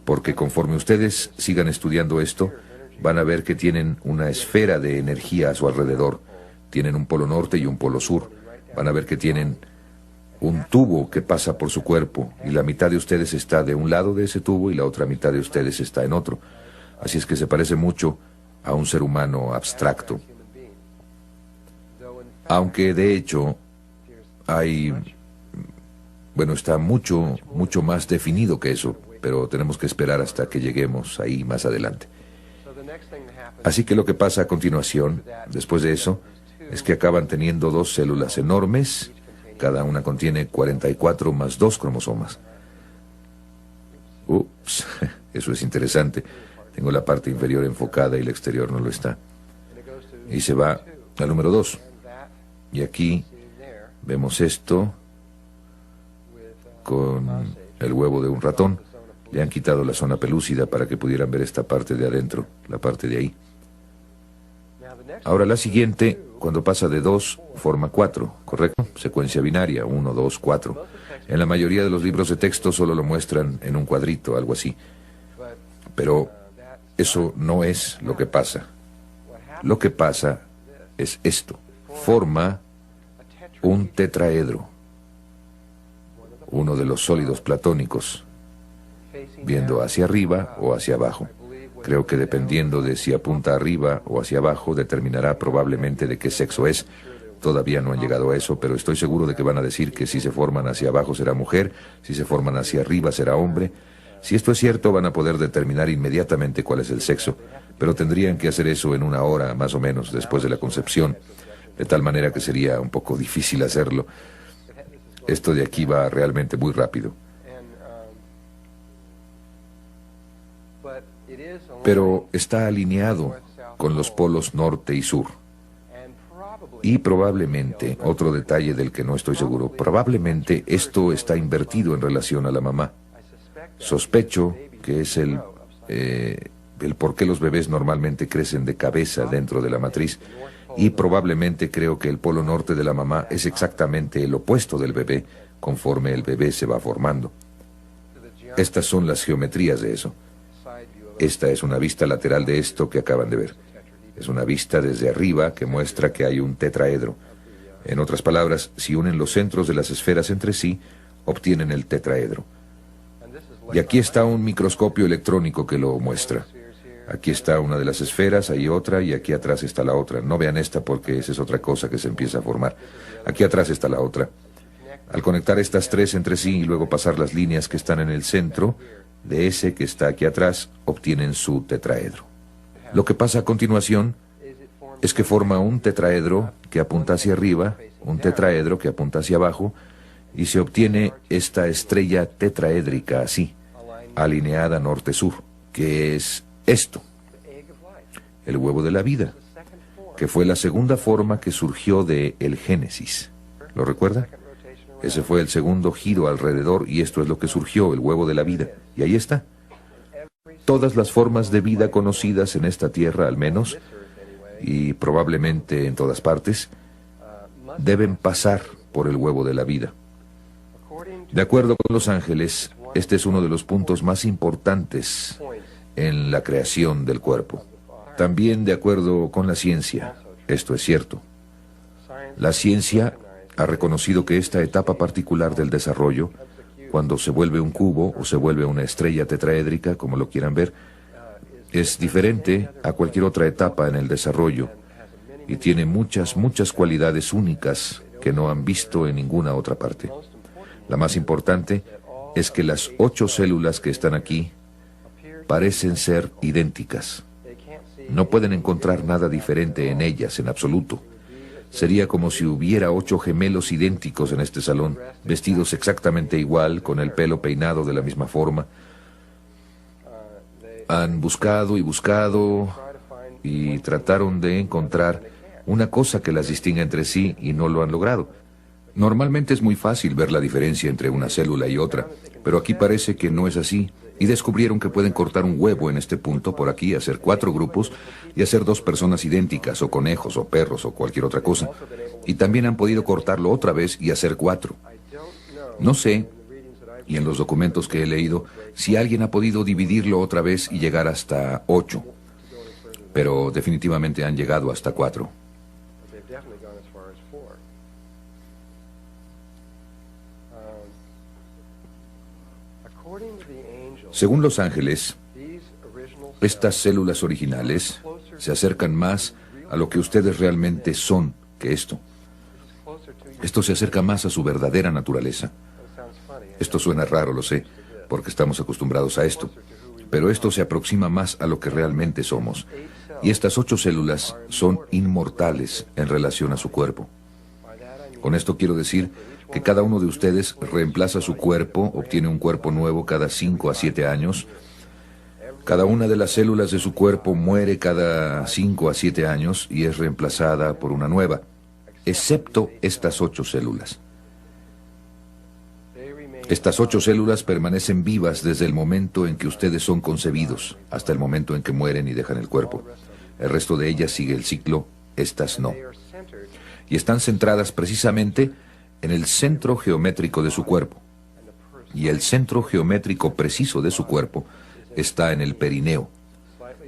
porque conforme ustedes sigan estudiando esto, van a ver que tienen una esfera de energía a su alrededor. Tienen un polo norte y un polo sur. Van a ver que tienen un tubo que pasa por su cuerpo, y la mitad de ustedes está de un lado de ese tubo y la otra mitad de ustedes está en otro. Así es que se parece mucho a un ser humano abstracto. Aunque de hecho está mucho más definido que eso, pero tenemos que esperar hasta que lleguemos ahí más adelante. Así que lo que pasa a continuación, después de eso, es que acaban teniendo dos células enormes. Cada una contiene 44 más 2 cromosomas. Ups, eso es interesante. Tengo la parte inferior enfocada y la exterior no lo está. Y se va al número 2. Y aquí vemos esto con el huevo de un ratón. Le han quitado la zona pelúcida para que pudieran ver esta parte de adentro, la parte de ahí. Ahora la siguiente, cuando pasa de 2, forma 4, ¿correcto? Secuencia binaria, 1, 2, 4. En la mayoría de los libros de texto solo lo muestran en un cuadrito, algo así. Pero eso no es lo que pasa. Lo que pasa es esto. Forma un tetraedro, uno de los sólidos platónicos, viendo hacia arriba o hacia abajo. Creo que dependiendo de si apunta arriba o hacia abajo, determinará probablemente de qué sexo es. Todavía no han llegado a eso, pero estoy seguro de que van a decir que si se forman hacia abajo será mujer, si se forman hacia arriba será hombre. Si esto es cierto, van a poder determinar inmediatamente cuál es el sexo, pero tendrían que hacer eso en 1 hora, más o menos, después de la concepción, de tal manera que sería un poco difícil hacerlo. Esto de aquí va realmente muy rápido. Pero está alineado con los polos norte y sur. Y probablemente, otro detalle del que no estoy seguro, probablemente esto está invertido en relación a la mamá. Sospecho que es el por qué los bebés normalmente crecen de cabeza dentro de la matriz, y probablemente creo que el polo norte de la mamá es exactamente el opuesto del bebé conforme el bebé se va formando. Estas son las geometrías de eso. Esta es una vista lateral de esto que acaban de ver. Es una vista desde arriba que muestra que hay un tetraedro. En otras palabras, si unen los centros de las esferas entre sí, obtienen el tetraedro. Y aquí está un microscopio electrónico que lo muestra. Aquí está una de las esferas, hay otra, y aquí atrás está la otra. No vean esta porque esa es otra cosa que se empieza a formar. Aquí atrás está la otra. Al conectar estas tres entre sí y luego pasar las líneas que están en el centro de ese que está aquí atrás, obtienen su tetraedro. Lo que pasa a continuación es que forma un tetraedro que apunta hacia arriba, un tetraedro que apunta hacia abajo, y se obtiene esta estrella tetraédrica así, alineada norte-sur, que es esto, el huevo de la vida, que fue la segunda forma que surgió de el Génesis. ¿Lo recuerda? Ese fue el segundo giro alrededor y esto es lo que surgió, el huevo de la vida. Y ahí está. Todas las formas de vida conocidas en esta tierra, al menos, y probablemente en todas partes, deben pasar por el huevo de la vida. De acuerdo con los ángeles, este es uno de los puntos más importantes en la creación del cuerpo. También de acuerdo con la ciencia, esto es cierto. La ciencia ha reconocido que esta etapa particular del desarrollo, cuando se vuelve un cubo o se vuelve una estrella tetraédrica, como lo quieran ver, es diferente a cualquier otra etapa en el desarrollo y tiene muchas cualidades únicas que no han visto en ninguna otra parte. La más importante es que las 8 células que están aquí parecen ser idénticas. No pueden encontrar nada diferente en ellas en absoluto. Sería como si hubiera 8 gemelos idénticos en este salón, vestidos exactamente igual, con el pelo peinado de la misma forma. Han buscado y buscado y trataron de encontrar una cosa que las distinga entre sí y no lo han logrado. Normalmente es muy fácil ver la diferencia entre una célula y otra, pero aquí parece que no es así. Y descubrieron que pueden cortar un huevo en este punto, por aquí, hacer 4 grupos y hacer 2 personas idénticas, o conejos, o perros, o cualquier otra cosa. Y también han podido cortarlo otra vez y hacer 4. No sé, y en los documentos que he leído, si alguien ha podido dividirlo otra vez y llegar hasta 8. Pero definitivamente han llegado hasta 4. Según los ángeles, estas células originales se acercan más a lo que ustedes realmente son que esto. Esto se acerca más a su verdadera naturaleza. Esto suena raro, lo sé, porque estamos acostumbrados a esto. Pero esto se aproxima más a lo que realmente somos. Y estas 8 células son inmortales en relación a su cuerpo. Con esto quiero decir que cada uno de ustedes reemplaza su cuerpo, obtiene un cuerpo nuevo cada 5 a 7 años. Cada una de las células de su cuerpo muere cada 5 a 7 años y es reemplazada por una nueva, excepto estas 8 células. Estas 8 células permanecen vivas desde el momento en que ustedes son concebidos hasta el momento en que mueren y dejan el cuerpo. El resto de ellas sigue el ciclo, estas no. Y están centradas precisamente en el centro geométrico de su cuerpo. Y el centro geométrico preciso de su cuerpo está en el perineo,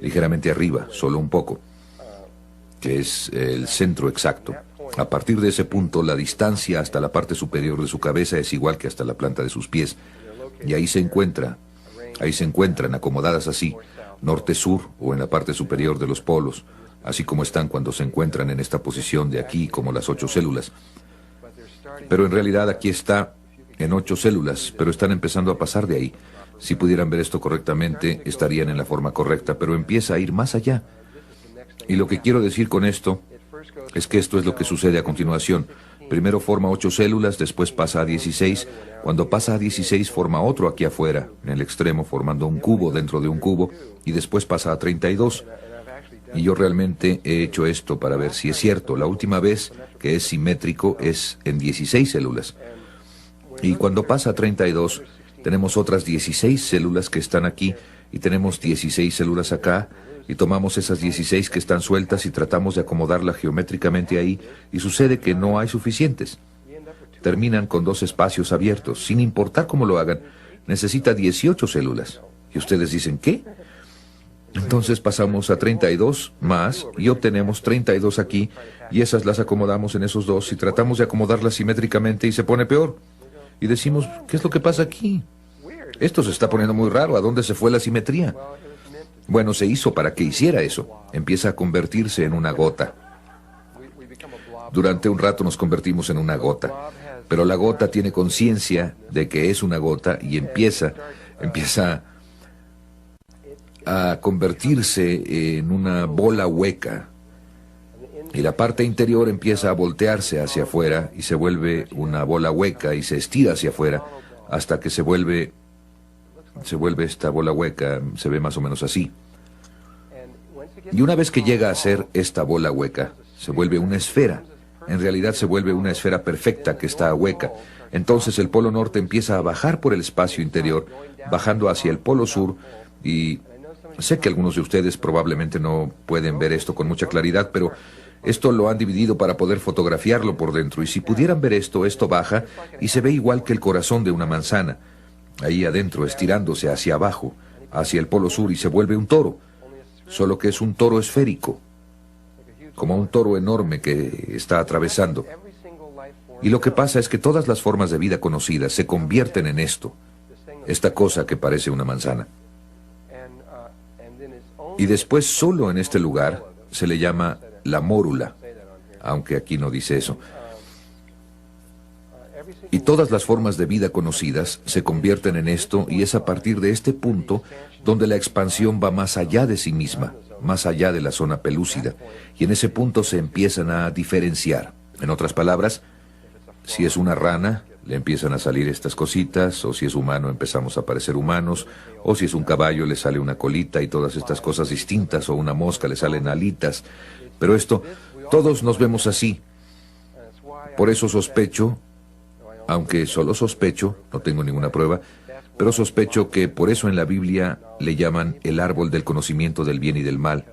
ligeramente arriba, solo un poco, que es el centro exacto. A partir de ese punto, la distancia hasta la parte superior de su cabeza es igual que hasta la planta de sus pies. Y ahí se encuentran acomodadas así, norte-sur o en la parte superior de los polos, así como están cuando se encuentran en esta posición de aquí, como las 8 células. Pero en realidad aquí está en 8 células, pero están empezando a pasar de ahí. Si pudieran ver esto correctamente, estarían en la forma correcta, pero empieza a ir más allá. Y lo que quiero decir con esto es que esto es lo que sucede a continuación. Primero forma 8 células, después pasa a 16. Cuando pasa a 16 forma otro aquí afuera, en el extremo, formando un cubo dentro de un cubo, y después pasa a 32. Y yo realmente he hecho esto para ver si es cierto. La última vez que es simétrico es en 16 células. Y cuando pasa a 32, tenemos otras 16 células que están aquí, y tenemos 16 células acá, y tomamos esas 16 que están sueltas y tratamos de acomodarla geométricamente ahí, y sucede que no hay suficientes. Terminan con 2 espacios abiertos. Sin importar cómo lo hagan, necesita 18 células. Y ustedes dicen, ¿qué? Entonces pasamos a 32 más y obtenemos 32 aquí, y esas las acomodamos en esos 2 y tratamos de acomodarlas simétricamente y se pone peor. Y decimos, ¿qué es lo que pasa aquí? Esto se está poniendo muy raro. ¿A dónde se fue la simetría? Bueno, se hizo para que hiciera eso. Empieza a convertirse en una gota. Durante un rato nos convertimos en una gota, pero la gota tiene conciencia de que es una gota y empieza a convertirse en una bola hueca. Y la parte interior empieza a voltearse hacia afuera y se vuelve una bola hueca y se estira hacia afuera hasta que se vuelve esta bola hueca, se ve más o menos así. Y una vez que llega a ser esta bola hueca, se vuelve una esfera. En realidad se vuelve una esfera perfecta que está hueca. Entonces el polo norte empieza a bajar por el espacio interior, bajando hacia el polo sur, y sé que algunos de ustedes probablemente no pueden ver esto con mucha claridad, pero esto lo han dividido para poder fotografiarlo por dentro, y si pudieran ver esto baja y se ve igual que el corazón de una manzana, ahí adentro estirándose hacia abajo, hacia el polo sur, y se vuelve un toro, solo que es un toro esférico, como un toro enorme que está atravesando. Y lo que pasa es que todas las formas de vida conocidas se convierten en esto, esta cosa que parece una manzana. Y después solo en este lugar se le llama la mórula, aunque aquí no dice eso. Y todas las formas de vida conocidas se convierten en esto, y es a partir de este punto donde la expansión va más allá de sí misma, más allá de la zona pelúcida, y en ese punto se empiezan a diferenciar. En otras palabras, si es una rana, le empiezan a salir estas cositas, o si es humano empezamos a parecer humanos, o si es un caballo le sale una colita y todas estas cosas distintas, o una mosca le salen alitas. Pero esto, todos nos vemos así. Por eso sospecho, aunque solo sospecho, no tengo ninguna prueba, pero sospecho que por eso en la Biblia le llaman el árbol del conocimiento del bien y del mal,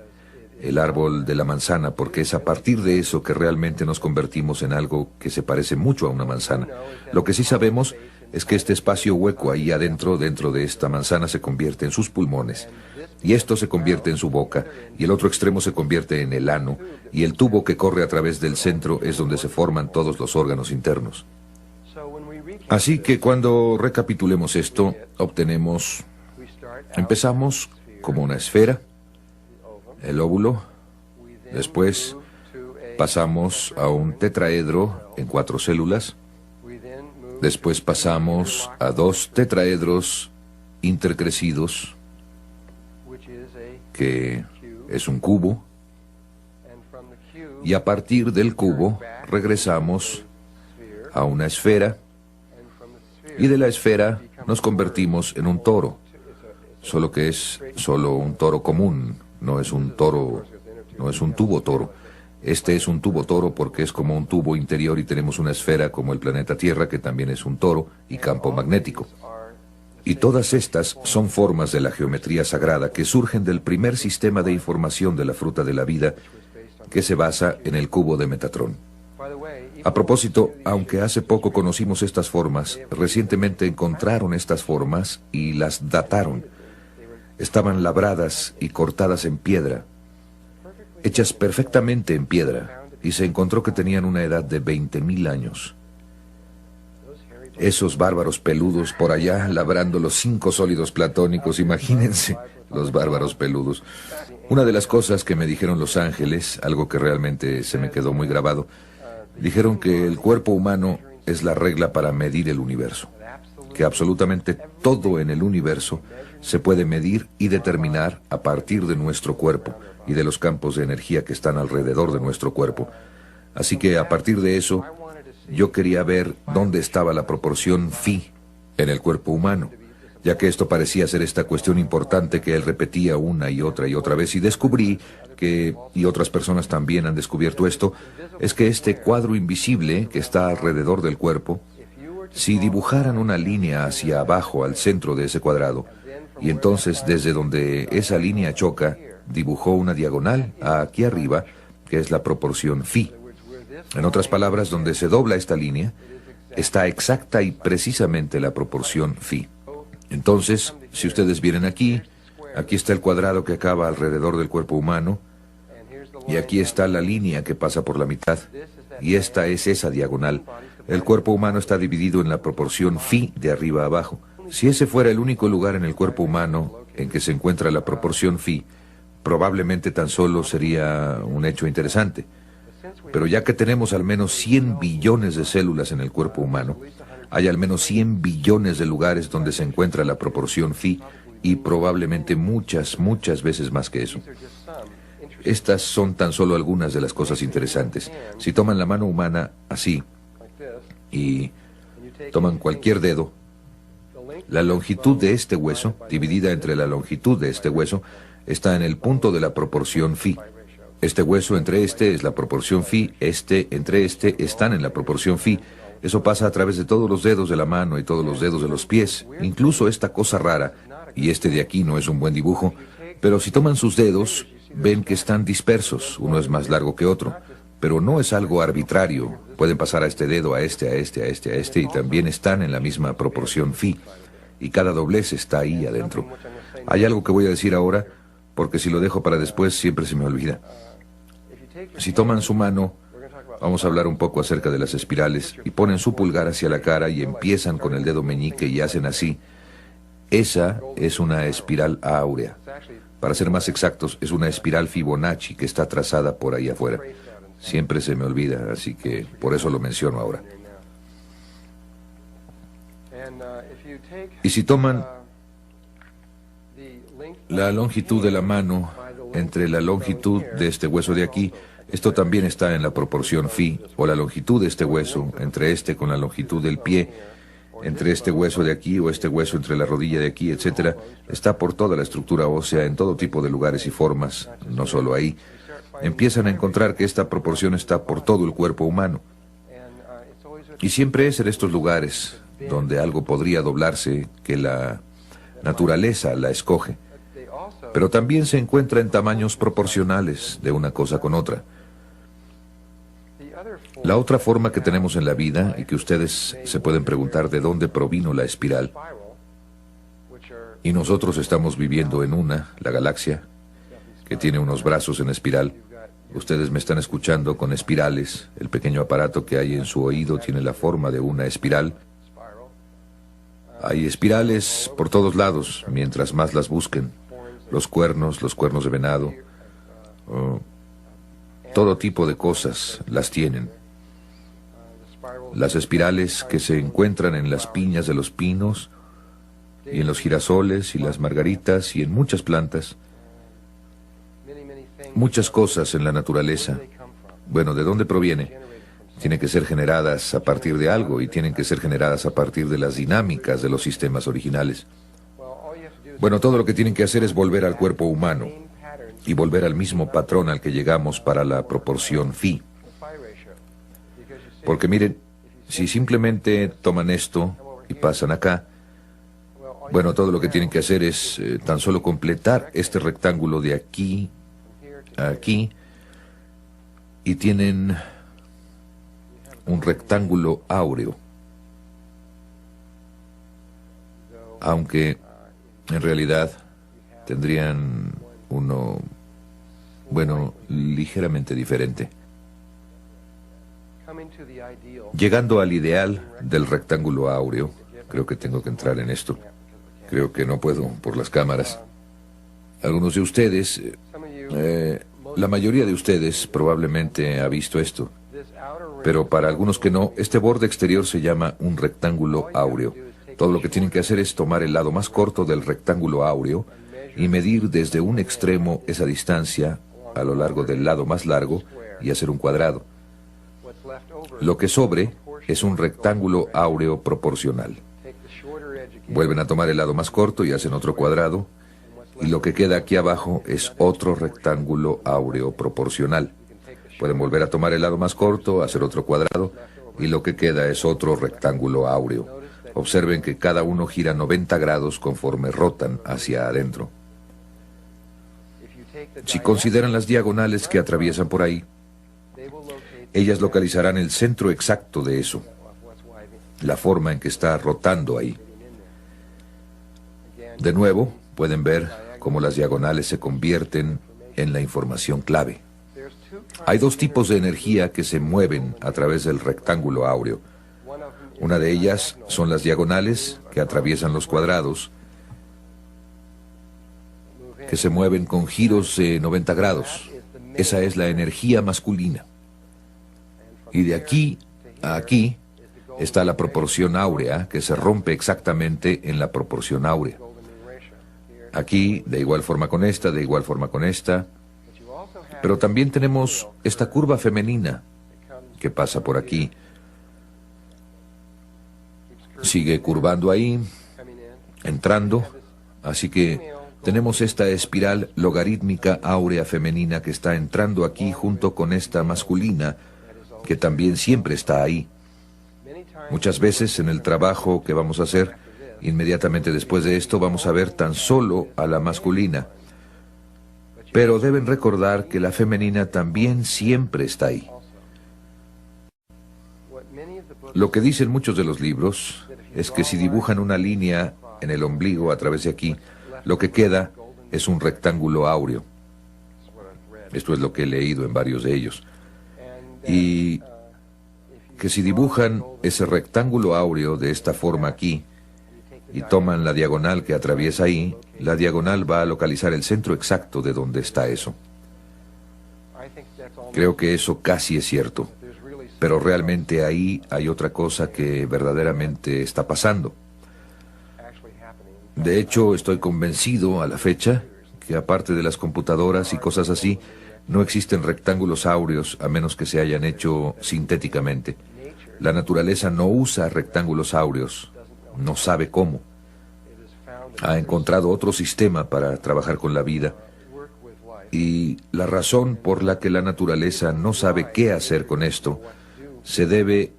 el árbol de la manzana, porque es a partir de eso que realmente nos convertimos en algo que se parece mucho a una manzana. Lo que sí sabemos es que este espacio hueco ahí adentro, dentro de esta manzana, se convierte en sus pulmones, y esto se convierte en su boca, y el otro extremo se convierte en el ano, y el tubo que corre a través del centro es donde se forman todos los órganos internos. Así que cuando recapitulemos esto, empezamos como una esfera, el óvulo, después pasamos a un tetraedro en 4 células, después pasamos a 2 tetraedros intercrecidos, que es un cubo, y a partir del cubo regresamos a una esfera, y de la esfera nos convertimos en un toro, solo que es solo un toro común, no es un toro, no es un tubo toro. Este es un tubo toro porque es como un tubo interior y tenemos una esfera como el planeta Tierra que también es un toro y campo magnético. Y todas estas son formas de la geometría sagrada que surgen del primer sistema de información de la fruta de la vida que se basa en el cubo de Metatrón. A propósito, aunque hace poco conocimos estas formas, recientemente encontraron estas formas y las dataron. Estaban labradas y cortadas en piedra, hechas perfectamente en piedra, y se encontró que tenían una edad de 20.000 años. Esos bárbaros peludos por allá labrando los 5 sólidos platónicos, imagínense, los bárbaros peludos. Una de las cosas que me dijeron los ángeles, algo que realmente se me quedó muy grabado, dijeron que el cuerpo humano es la regla para medir el universo, que absolutamente todo en el universo se puede medir y determinar a partir de nuestro cuerpo y de los campos de energía que están alrededor de nuestro cuerpo. Así que a partir de eso, yo quería ver dónde estaba la proporción phi en el cuerpo humano, ya que esto parecía ser esta cuestión importante que él repetía una y otra vez, y descubrí que, y otras personas también han descubierto esto, es que este cuadro invisible que está alrededor del cuerpo, si dibujaran una línea hacia abajo al centro de ese cuadrado, y entonces desde donde esa línea choca, dibujó una diagonal aquí arriba, que es la proporción phi. En otras palabras, donde se dobla esta línea, está exacta y precisamente la proporción phi. Entonces, si ustedes vienen aquí está el cuadrado que acaba alrededor del cuerpo humano, y aquí está la línea que pasa por la mitad, y esta es esa diagonal. El cuerpo humano está dividido en la proporción phi de arriba a abajo. Si ese fuera el único lugar en el cuerpo humano en que se encuentra la proporción phi, probablemente tan solo sería un hecho interesante. Pero ya que tenemos al menos 100 billones de células en el cuerpo humano, hay al menos 100 billones de lugares donde se encuentra la proporción phi, y probablemente muchas veces más que eso. Estas son tan solo algunas de las cosas interesantes. Si toman la mano humana así, y toman cualquier dedo, la longitud de este hueso, dividida entre la longitud de este hueso, está en el punto de la proporción phi. Este hueso entre este es la proporción phi, este entre este están en la proporción phi. Eso pasa a través de todos los dedos de la mano y todos los dedos de los pies, incluso esta cosa rara, y este de aquí no es un buen dibujo, pero si toman sus dedos, ven que están dispersos, uno es más largo que otro, pero no es algo arbitrario. Pueden pasar a este dedo, a este, y también están en la misma proporción phi, y cada doblez está ahí adentro. Hay algo que voy a decir ahora, porque si lo dejo para después siempre se me olvida. Si toman su mano, vamos a hablar un poco acerca de las espirales, y ponen su pulgar hacia la cara y empiezan con el dedo meñique y hacen así. Esa es una espiral áurea. Para ser más exactos, es una espiral Fibonacci que está trazada por ahí afuera. Siempre se me olvida, así que por eso lo menciono ahora. Y si toman la longitud de la mano entre la longitud de este hueso de aquí Esto también está en la proporción phi, o la longitud de este hueso, entre este con la longitud del pie, entre este hueso de aquí o este hueso entre la rodilla de aquí, etcétera, está por toda la estructura ósea en todo tipo de lugares y formas, no solo ahí. Empiezan a encontrar que esta proporción está por todo el cuerpo humano. Y siempre es en estos lugares donde algo podría doblarse que la naturaleza la escoge. Pero también se encuentra en tamaños proporcionales de una cosa con otra. La otra forma que tenemos en la vida, y que ustedes se pueden preguntar de dónde provino la espiral, y nosotros estamos viviendo en una, la galaxia, que tiene unos brazos en espiral. Ustedes me están escuchando con espirales. El pequeño aparato que hay en su oído tiene la forma de una espiral. Hay espirales por todos lados, mientras más las busquen. Los cuernos de venado, todo tipo de cosas las tienen. Las espirales que se encuentran en las piñas de los pinos, y en los girasoles, y las margaritas, y en muchas plantas. Muchas cosas en la naturaleza. Bueno, ¿de dónde proviene? Tienen que ser generadas a partir de algo, y tienen que ser generadas a partir de las dinámicas de los sistemas originales. Bueno, todo lo que tienen que hacer es volver al cuerpo humano, y volver al mismo patrón al que llegamos para la proporción phi. Porque miren, si simplemente toman esto y pasan acá, bueno, todo lo que tienen que hacer es tan solo completar este rectángulo de aquí a aquí, y tienen un rectángulo áureo. Aunque en realidad tendrían uno, bueno, ligeramente diferente. Llegando al ideal del rectángulo áureo, creo que tengo que entrar en esto. Creo que no puedo por las cámaras. Algunos de ustedes, la mayoría de ustedes probablemente ha visto esto. Pero para algunos que no, este borde exterior se llama un rectángulo áureo. Todo lo que tienen que hacer es tomar el lado más corto del rectángulo áureo y medir desde un extremo esa distancia a lo largo del lado más largo y hacer un cuadrado. Lo que sobre es un rectángulo áureo proporcional. Vuelven a tomar el lado más corto y hacen otro cuadrado, y lo que queda aquí abajo es otro rectángulo áureo proporcional. Pueden volver a tomar el lado más corto, hacer otro cuadrado, y lo que queda es otro rectángulo áureo. Observen que cada uno gira 90 grados conforme rotan hacia adentro. Si consideran las diagonales que atraviesan por ahí, ellas localizarán el centro exacto de eso, la forma en que está rotando ahí. De nuevo, pueden ver cómo las diagonales se convierten en la información clave. Hay dos tipos de energía que se mueven a través del rectángulo áureo. Una de ellas son las diagonales que atraviesan los cuadrados, que se mueven con giros de 90 grados. Esa es la energía masculina. Y de aquí a aquí está la proporción áurea, que se rompe exactamente en la proporción áurea. Aquí, de igual forma con esta, de igual forma con esta. Pero también tenemos esta curva femenina que pasa por aquí. Sigue curvando ahí, entrando. Así que tenemos esta espiral logarítmica áurea femenina que está entrando aquí junto con esta masculina, que también siempre está ahí. Muchas veces en el trabajo que vamos a hacer, inmediatamente después de esto, vamos a ver tan solo a la masculina. Pero deben recordar que la femenina también siempre está ahí. Lo que dicen muchos de los libros es que si dibujan una línea en el ombligo a través de aquí, lo que queda es un rectángulo áureo. Esto es lo que he leído en varios de ellos. Y que si dibujan ese rectángulo áureo de esta forma aquí, y toman la diagonal que atraviesa ahí, la diagonal va a localizar el centro exacto de donde está eso. Creo que eso casi es cierto, pero realmente ahí hay otra cosa que verdaderamente está pasando. De hecho, estoy convencido a la fecha que aparte de las computadoras y cosas así, No existen rectángulos áureos a menos que se hayan hecho sintéticamente. La naturaleza no usa rectángulos áureos, no sabe cómo. Ha encontrado otro sistema para trabajar con la vida. Y la razón por la que la naturaleza no sabe qué hacer con esto se debe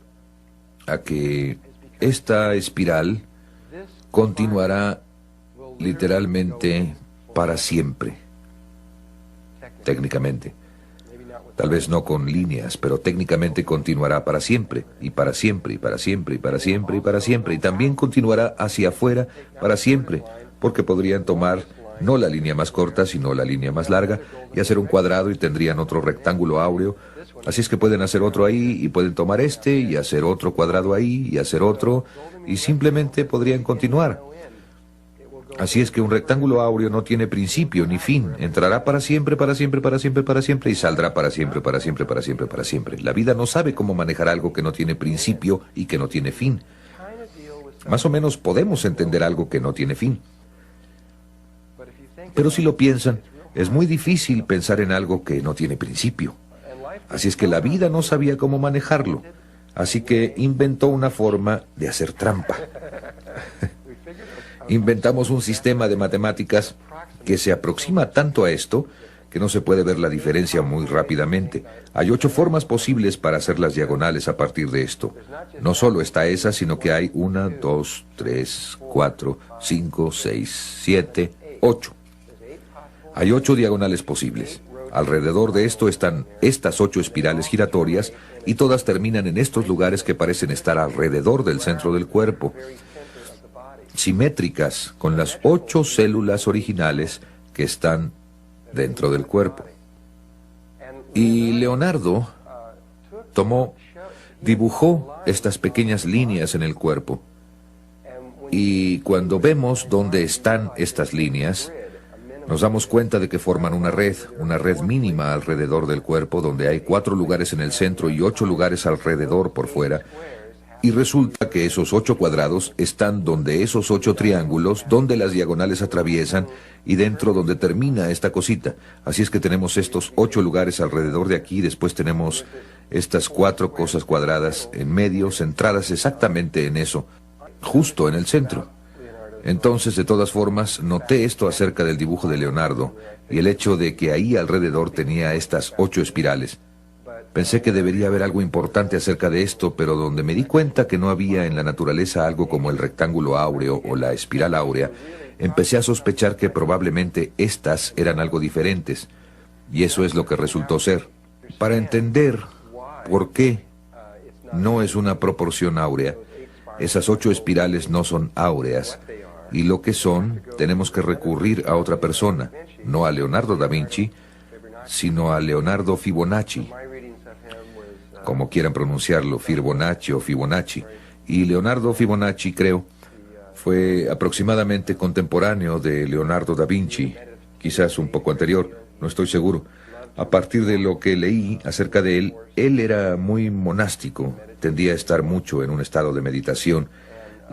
a que esta espiral continuará literalmente para siempre. Técnicamente. Tal vez no con líneas, pero técnicamente continuará para siempre, y para siempre, y para siempre, y para siempre, y para siempre. Y también continuará hacia afuera para siempre, porque podrían tomar no la línea más corta, sino la línea más larga, y hacer un cuadrado y tendrían otro rectángulo áureo. Así es que pueden hacer otro ahí, y pueden tomar este, y hacer otro cuadrado ahí, y hacer otro, y simplemente podrían continuar. Así es que un rectángulo áureo no tiene principio ni fin. Entrará para siempre, para siempre, para siempre, para siempre, y saldrá para siempre, para siempre, para siempre, para siempre. La vida no sabe cómo manejar algo que no tiene principio y que no tiene fin. Más o menos podemos entender algo que no tiene fin. Pero si lo piensan, es muy difícil pensar en algo que no tiene principio. Así es que la vida no sabía cómo manejarlo. Así que inventó una forma de hacer trampa. Inventamos un sistema de matemáticas que se aproxima tanto a esto que no se puede ver la diferencia muy rápidamente. Hay 8 formas posibles para hacer las diagonales a partir de esto. No solo está esa, sino que hay 1, 2, 3, 4, 5, 6, 7, 8. Hay 8 diagonales posibles. Alrededor de esto están estas 8 espirales giratorias y todas terminan en estos lugares que parecen estar alrededor del centro del cuerpo, simétricas con las 8 células originales que están dentro del cuerpo. Y Leonardo dibujó estas pequeñas líneas en el cuerpo. Y cuando vemos dónde están estas líneas, nos damos cuenta de que forman una red mínima alrededor del cuerpo, donde hay 4 lugares en el centro y 8 lugares alrededor por fuera. Y resulta que esos 8 cuadrados están donde esos 8 triángulos, donde las diagonales atraviesan y dentro donde termina esta cosita. Así es que tenemos estos 8 lugares alrededor de aquí, después tenemos estas 4 cosas cuadradas en medio, centradas exactamente en eso, justo en el centro. Entonces, de todas formas, noté esto acerca del dibujo de Leonardo y el hecho de que ahí alrededor tenía estas 8 espirales. Pensé que debería haber algo importante acerca de esto, pero donde me di cuenta que no había en la naturaleza algo como el rectángulo áureo o la espiral áurea, empecé a sospechar que probablemente estas eran algo diferentes, y eso es lo que resultó ser. Para entender por qué no es una proporción áurea, esas 8 espirales no son áureas, y lo que son, tenemos que recurrir a otra persona, no a Leonardo da Vinci, sino a Leonardo Fibonacci, como quieran pronunciarlo, Fibonacci o Fibonacci. Y Leonardo Fibonacci, creo, fue aproximadamente contemporáneo de Leonardo da Vinci, quizás un poco anterior, no estoy seguro. A partir de lo que leí acerca de él era muy monástico, tendía a estar mucho en un estado de meditación.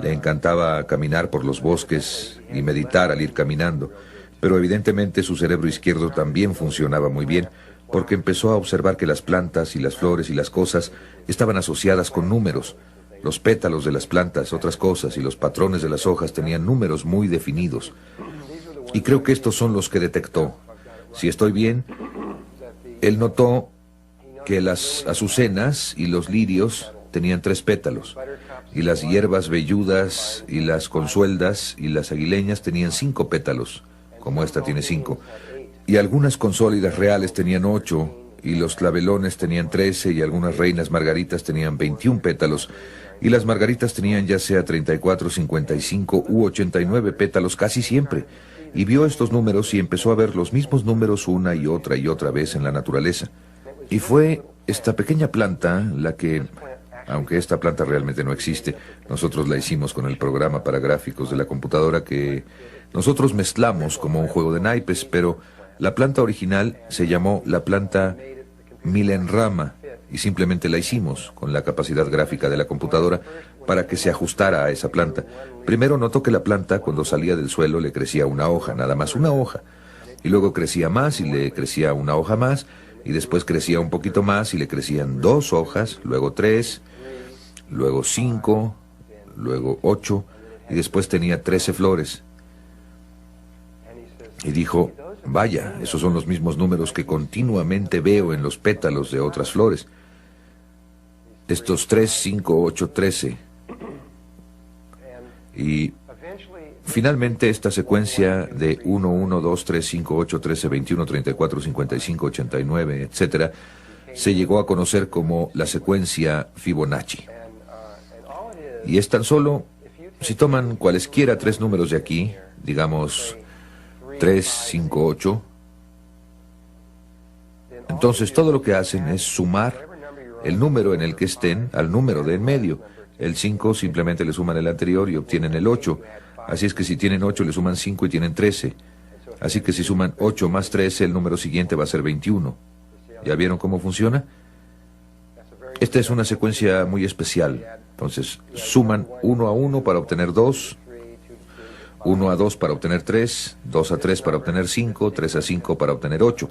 Le encantaba caminar por los bosques y meditar al ir caminando, pero evidentemente su cerebro izquierdo también funcionaba muy bien, porque empezó a observar que las plantas y las flores y las cosas estaban asociadas con números. Los pétalos de las plantas, otras cosas, y los patrones de las hojas tenían números muy definidos. Y creo que estos son los que detectó. Si estoy bien, él notó que las azucenas y los lirios tenían 3 pétalos, y las hierbas velludas y las consueldas y las aguileñas tenían 5 pétalos, como esta tiene 5. Y algunas consólidas reales tenían 8, y los clavelones tenían 13, y algunas reinas margaritas tenían 21 pétalos, y las margaritas tenían ya sea 34, 55 u 89 pétalos casi siempre. Y vio estos números y empezó a ver los mismos números una y otra vez en la naturaleza. Y fue esta pequeña planta la que, aunque esta planta realmente no existe, nosotros la hicimos con el programa para gráficos de la computadora que nosotros mezclamos como un juego de naipes, pero la planta original se llamó la planta Milenrama y simplemente la hicimos con la capacidad gráfica de la computadora para que se ajustara a esa planta. Primero notó que la planta, cuando salía del suelo, le crecía una hoja, nada más una hoja, y luego crecía más y le crecía una hoja más, y después crecía un poquito más y le crecían 2 hojas, luego 3, luego 5, luego 8 y después tenía 13 flores. Y dijo, vaya, esos son los mismos números que continuamente veo en los pétalos de otras flores. Estos 3, 5, 8, 13. Y finalmente esta secuencia de 1, 1, 2, 3, 5, 8, 13, 21, 34, 55, 89, etc., se llegó a conocer como la secuencia Fibonacci. Y es tan solo, si toman cualesquiera 3 números de aquí, digamos 3, 5, 8, entonces todo lo que hacen es sumar el número en el que estén al número de en medio. El 5 simplemente le suman el anterior y obtienen el 8. Así es que si tienen 8 le suman 5 y tienen 13. Así que si suman 8 más 13, el número siguiente va a ser 21. ¿Ya vieron cómo funciona? Esta es una secuencia muy especial. Entonces, suman 1 a 1 para obtener 2, 1 a 2 para obtener 3, 2 a 3 para obtener 5, 3 a 5 para obtener 8.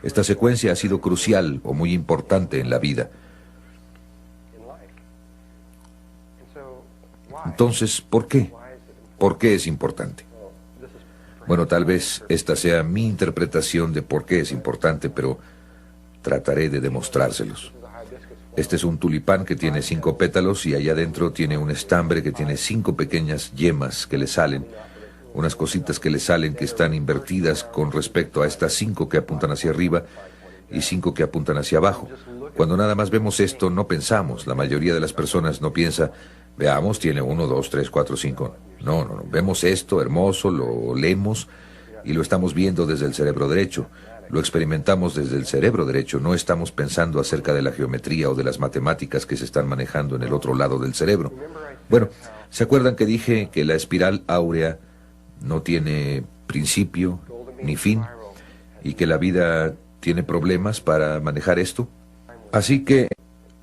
Esta secuencia ha sido crucial o muy importante en la vida. Entonces, ¿por qué? ¿Por qué es importante? Bueno, tal vez esta sea mi interpretación de por qué es importante, pero trataré de demostrárselos. Este es un tulipán que tiene 5 pétalos y allá adentro tiene un estambre que tiene 5 pequeñas yemas que le salen, unas cositas que le salen que están invertidas con respecto a estas 5 que apuntan hacia arriba y 5 que apuntan hacia abajo. Cuando nada más vemos esto, no pensamos, la mayoría de las personas no piensa, veamos, tiene 1, 2, 3, 4, 5. No. Vemos esto hermoso, lo olemos y lo estamos viendo desde el cerebro derecho. Lo experimentamos desde el cerebro derecho. No estamos pensando acerca de la geometría o de las matemáticas que se están manejando en el otro lado del cerebro. Bueno, ¿se acuerdan que dije que la espiral áurea no tiene principio ni fin y que la vida tiene problemas para manejar esto? Así que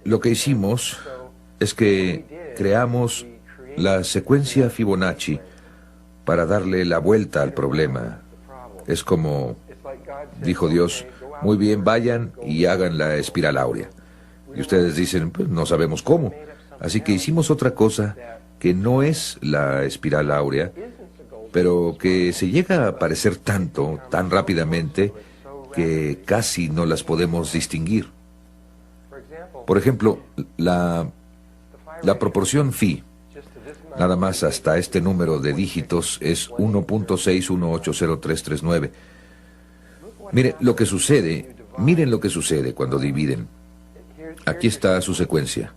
lo que hicimos es que creamos la secuencia Fibonacci para darle la vuelta al problema. Es como, dijo Dios, muy bien, vayan y hagan la espiral áurea. Y ustedes dicen, pues no sabemos cómo. Así que hicimos otra cosa que no es la espiral áurea, pero que se llega a parecer tanto, tan rápidamente, que casi no las podemos distinguir. Por ejemplo, la proporción phi, nada más hasta este número de dígitos, es 1.6180339. Miren lo que sucede cuando dividen. Aquí está su secuencia.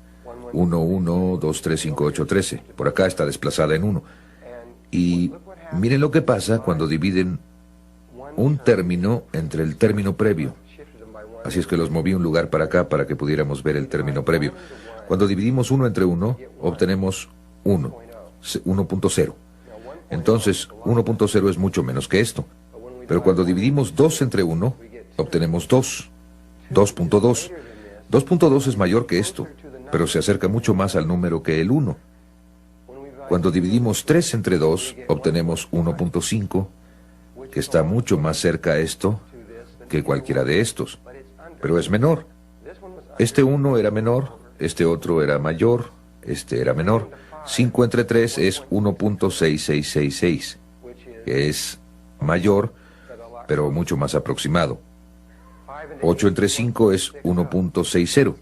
1, 1, 2, 3, 5, 8, 13. Por acá está desplazada en 1. Y miren lo que pasa cuando dividen un término entre el término previo. Así es que los moví un lugar para acá para que pudiéramos ver el término previo. Cuando dividimos 1 entre 1, obtenemos 1, 1.0. Entonces, 1.0 es mucho menos que esto. Pero cuando dividimos 2 entre 1, obtenemos 2, 2.2. 2.2 es mayor que esto, pero se acerca mucho más al número que el 1. Cuando dividimos 3 entre 2, obtenemos 1.5, que está mucho más cerca a esto que cualquiera de estos, pero es menor. Este 1 era menor, este otro era mayor, este era menor. 5 entre 3 es 1.6666, que es mayor, pero mucho más aproximado. 8 entre 5 es 1.60.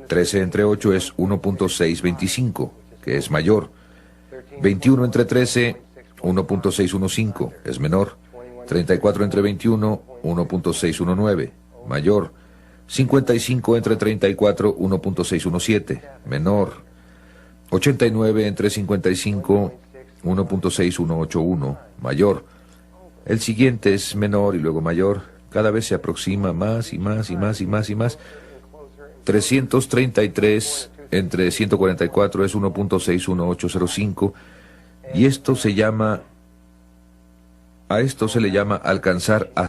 13 entre 8 es 1.625, que es mayor. 21 entre 13, 1.615, es menor. 34 entre 21, 1.619, mayor. 55 entre 34, 1.617, menor. 89 entre 55, 1.6181, mayor. El siguiente es menor y luego mayor. Cada vez se aproxima más y más y más y más y más. 333 entre 144 es 1.61805. Y esto se llama, a esto se le llama alcanzar a